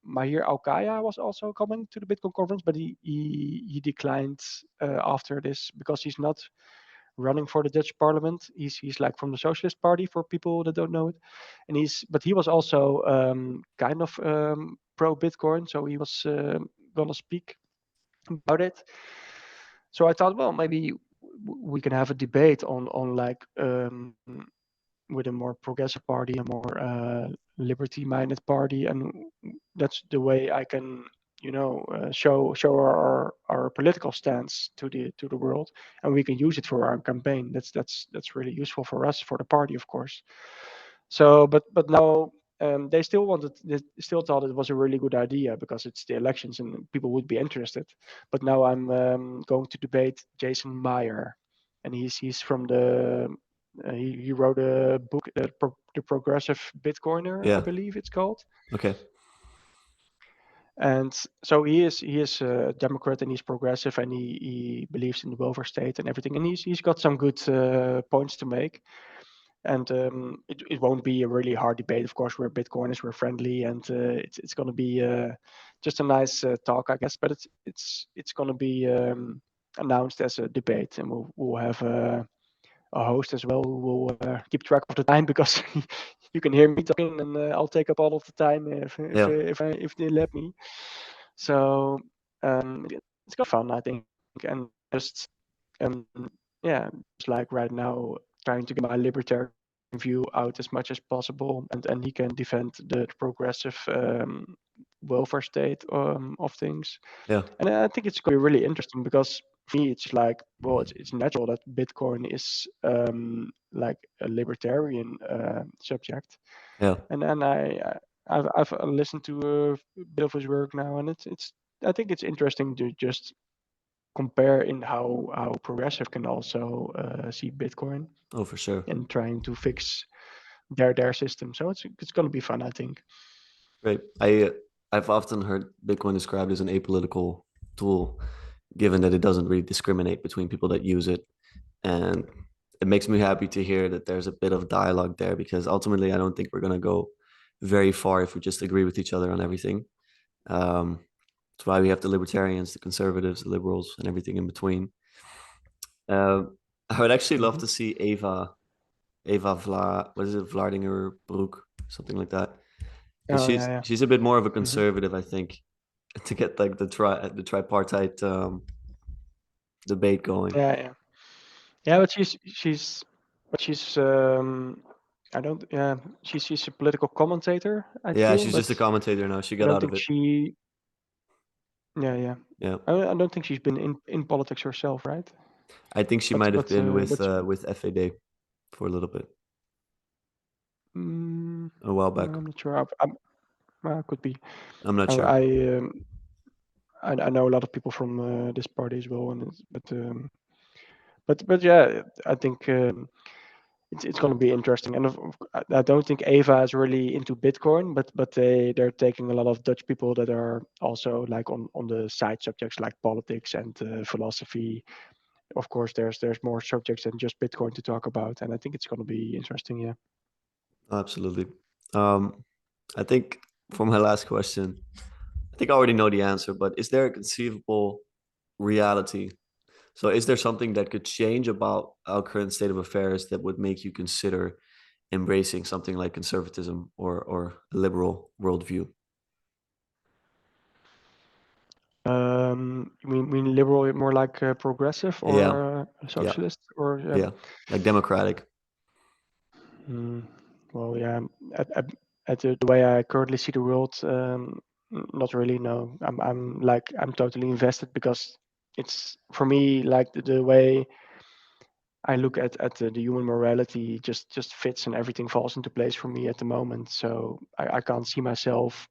Mahir Alkaya was also coming to the Bitcoin conference, but he declined after this because he's not running for the Dutch parliament. He's like from the Socialist Party, for people that don't know it, and he was also kind of pro Bitcoin, so he was gonna speak about it. So I thought, well, maybe we can have a debate on like with a more progressive party, a more liberty-minded party, and that's the way I can, show our political stance to the world, and we can use it for our campaign. That's really useful for us, for the party, of course. So, but now they still thought it was a really good idea because it's the elections and people would be interested. But now I'm going to debate Jason Meyer, and he's from he wrote a book, the Progressive Bitcoiner, I yeah. believe it's called. Okay. And so he is a Democrat, and he's progressive, and he believes in the welfare state and everything, and he's got some good points to make. And it won't be a really hard debate. Of course, we're Bitcoiners, we're friendly, and it's going to be just a nice talk, I guess. But it's going to be announced as a debate, and we'll have a host as well who will keep track of the time, because you can hear me talking, and I'll take up all of the time Yeah. if they let me. So it's got fun, I think, and just um, yeah, just like right now, trying to get my libertarian view out as much as possible, and he can defend the progressive welfare state of things. Yeah. And I think it's going to be really interesting because for me, it's like, well, it's natural that Bitcoin is like a libertarian subject. Yeah. And then I've listened to a bit of his work now, and it's I think it's interesting to just compare in how progressive can also see Bitcoin Oh, for sure. and trying to fix their system. So it's going to be fun, I think. Great. I've often heard Bitcoin described as an apolitical tool, given that it doesn't really discriminate between people that use it. And it makes me happy to hear that there's a bit of dialogue there, because ultimately I don't think we're going to go very far if we just agree with each other on everything. That's why we have the libertarians, the conservatives, the liberals, and everything in between. I would actually love to see Eva what is it, Vlardinger Broek, something like that. Because Oh yeah, yeah. she's a bit more of a Mm-hmm. conservative, I think, to get like the tripartite debate going. Yeah, yeah, yeah. But she's I don't yeah she's a political commentator, I Yeah, feel, she's just a but commentator now. She I got don't out of think it. she yeah. Yeah, I don't think she's been in politics herself, right? I think she might have been But with FAD for a little bit mm, a while no, back. I'm not sure. Could be. I'm not I sure. I, um, I know a lot of people from this party as well, and but yeah, I think it's going to be interesting. And I don't think Eva is really into Bitcoin, but they're taking a lot of Dutch people that are also like on the side subjects like politics and philosophy. Of course, there's more subjects than just Bitcoin to talk about, and I think it's going to be interesting. Yeah. Absolutely. I think for my last question, I think I already know the answer, but is there a conceivable reality? So, is there something that could change about our current state of affairs that would make you consider embracing something like conservatism or a liberal worldview? You mean liberal more like progressive Yeah, or yeah, socialist or yeah, like democratic. well, yeah. At, at, at the way I currently see the world, not really. No, I'm totally invested because it's for me like the way I look at the human morality just fits and everything falls into place for me at the moment. So I can't see myself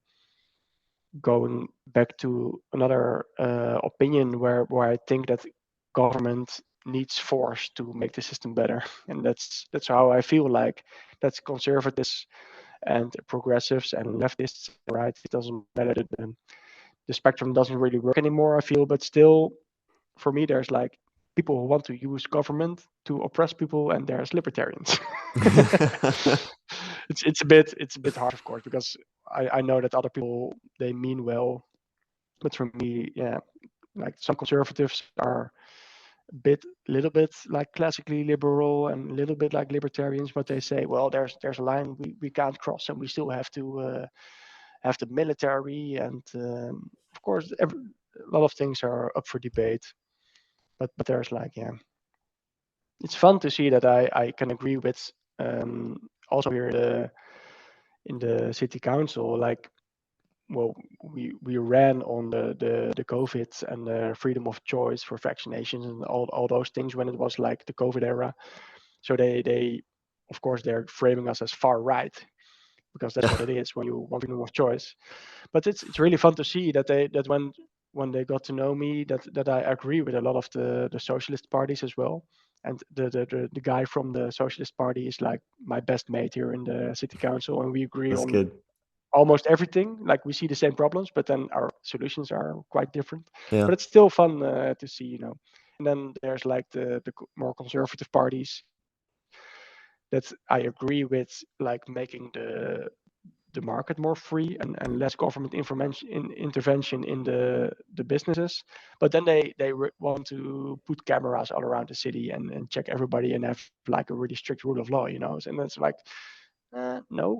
going back to another opinion where I think that government needs force to make the system better, and that's how I feel like that's conservatives and progressives and leftists, right? It doesn't matter. The spectrum doesn't really work anymore, I feel, but still, for me, there's like people who want to use government to oppress people, and there's libertarians. It's a bit hard, of course, because I know that other people they mean well, but for me, yeah, like some conservatives are little bit like classically liberal and a little bit like libertarians, but they say, well, there's a line we can't cross, and we still have to have the military, and of course, a lot of things are up for debate. But there's like, yeah, it's fun to see that I can agree with also here in the city council, like, well, we ran on the COVID and the freedom of choice for vaccinations and all those things when it was like the COVID era. So they of course they're framing us as far right because that's what it is when you want freedom of choice. But it's really fun to see that when they got to know me that I agree with a lot of the socialist parties as well. And the guy from the Socialist Party is like my best mate here in the city council, and we agree That's on good. almost everything. Like we see the same problems, but then our solutions are quite different. Yeah, But it's still fun to see, And then there's like the more conservative parties that I agree with, like making the market more free and less government intervention in the businesses. But then they want to put cameras all around the city and check everybody and have like a really strict rule of law, And it's like, no.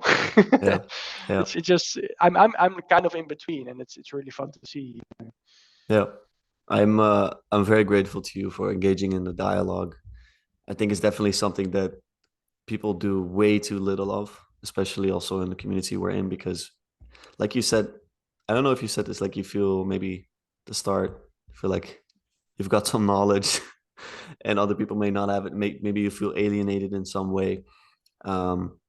yeah, yeah, It's just I'm kind of in between, and it's really fun to see. yeah. I'm very grateful to you for engaging in the dialogue. I think it's definitely something that people do way too little of, especially also in the community we're in, because like you said, I don't know if you said this, like you feel maybe the start, feel like you've got some knowledge and other people may not have it. Maybe you feel alienated in some way. Um,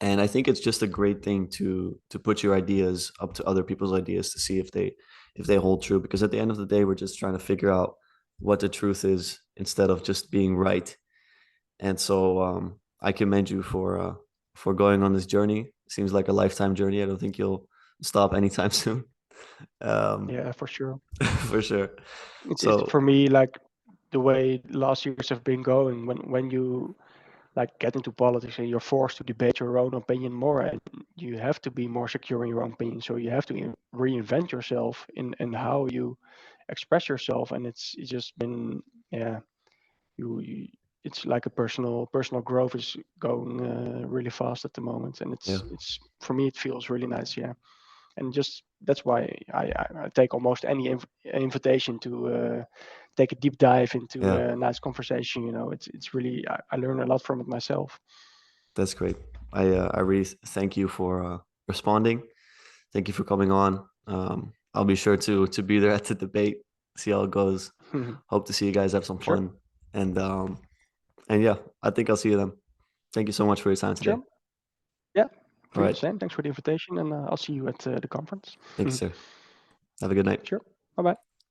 and I think it's just a great thing to put your ideas up to other people's ideas to see if they hold true. Because at the end of the day, we're just trying to figure out what the truth is instead of just being right. And so I commend you for going on this journey. Seems like a lifetime journey. I don't think you'll stop anytime soon. Um, Yeah, for sure. for sure. It's So for me like the way last years have been going. When you like get into politics and you're forced to debate your own opinion more, and you have to be more secure in your own opinion. So you have to reinvent yourself in how you express yourself, and it's just been yeah. You it's like a personal growth is going really fast at the moment, and yeah, it's for me it feels really nice. Yeah, and just that's why I take almost any invitation to take a deep dive into yeah, a nice conversation. It's really I learn a lot from it myself. that's great. I really thank you for responding. Thank you for coming on. I'll be sure to be there at the debate, see how it goes. Hope to see you guys have some Sure, fun. And yeah, I think I'll see you then. Thank you so much for your time today. sure. Yeah, All for you the right. same. Thanks for the invitation, and I'll see you at the conference. Thank you, sir. Have a good night. Sure. Bye bye.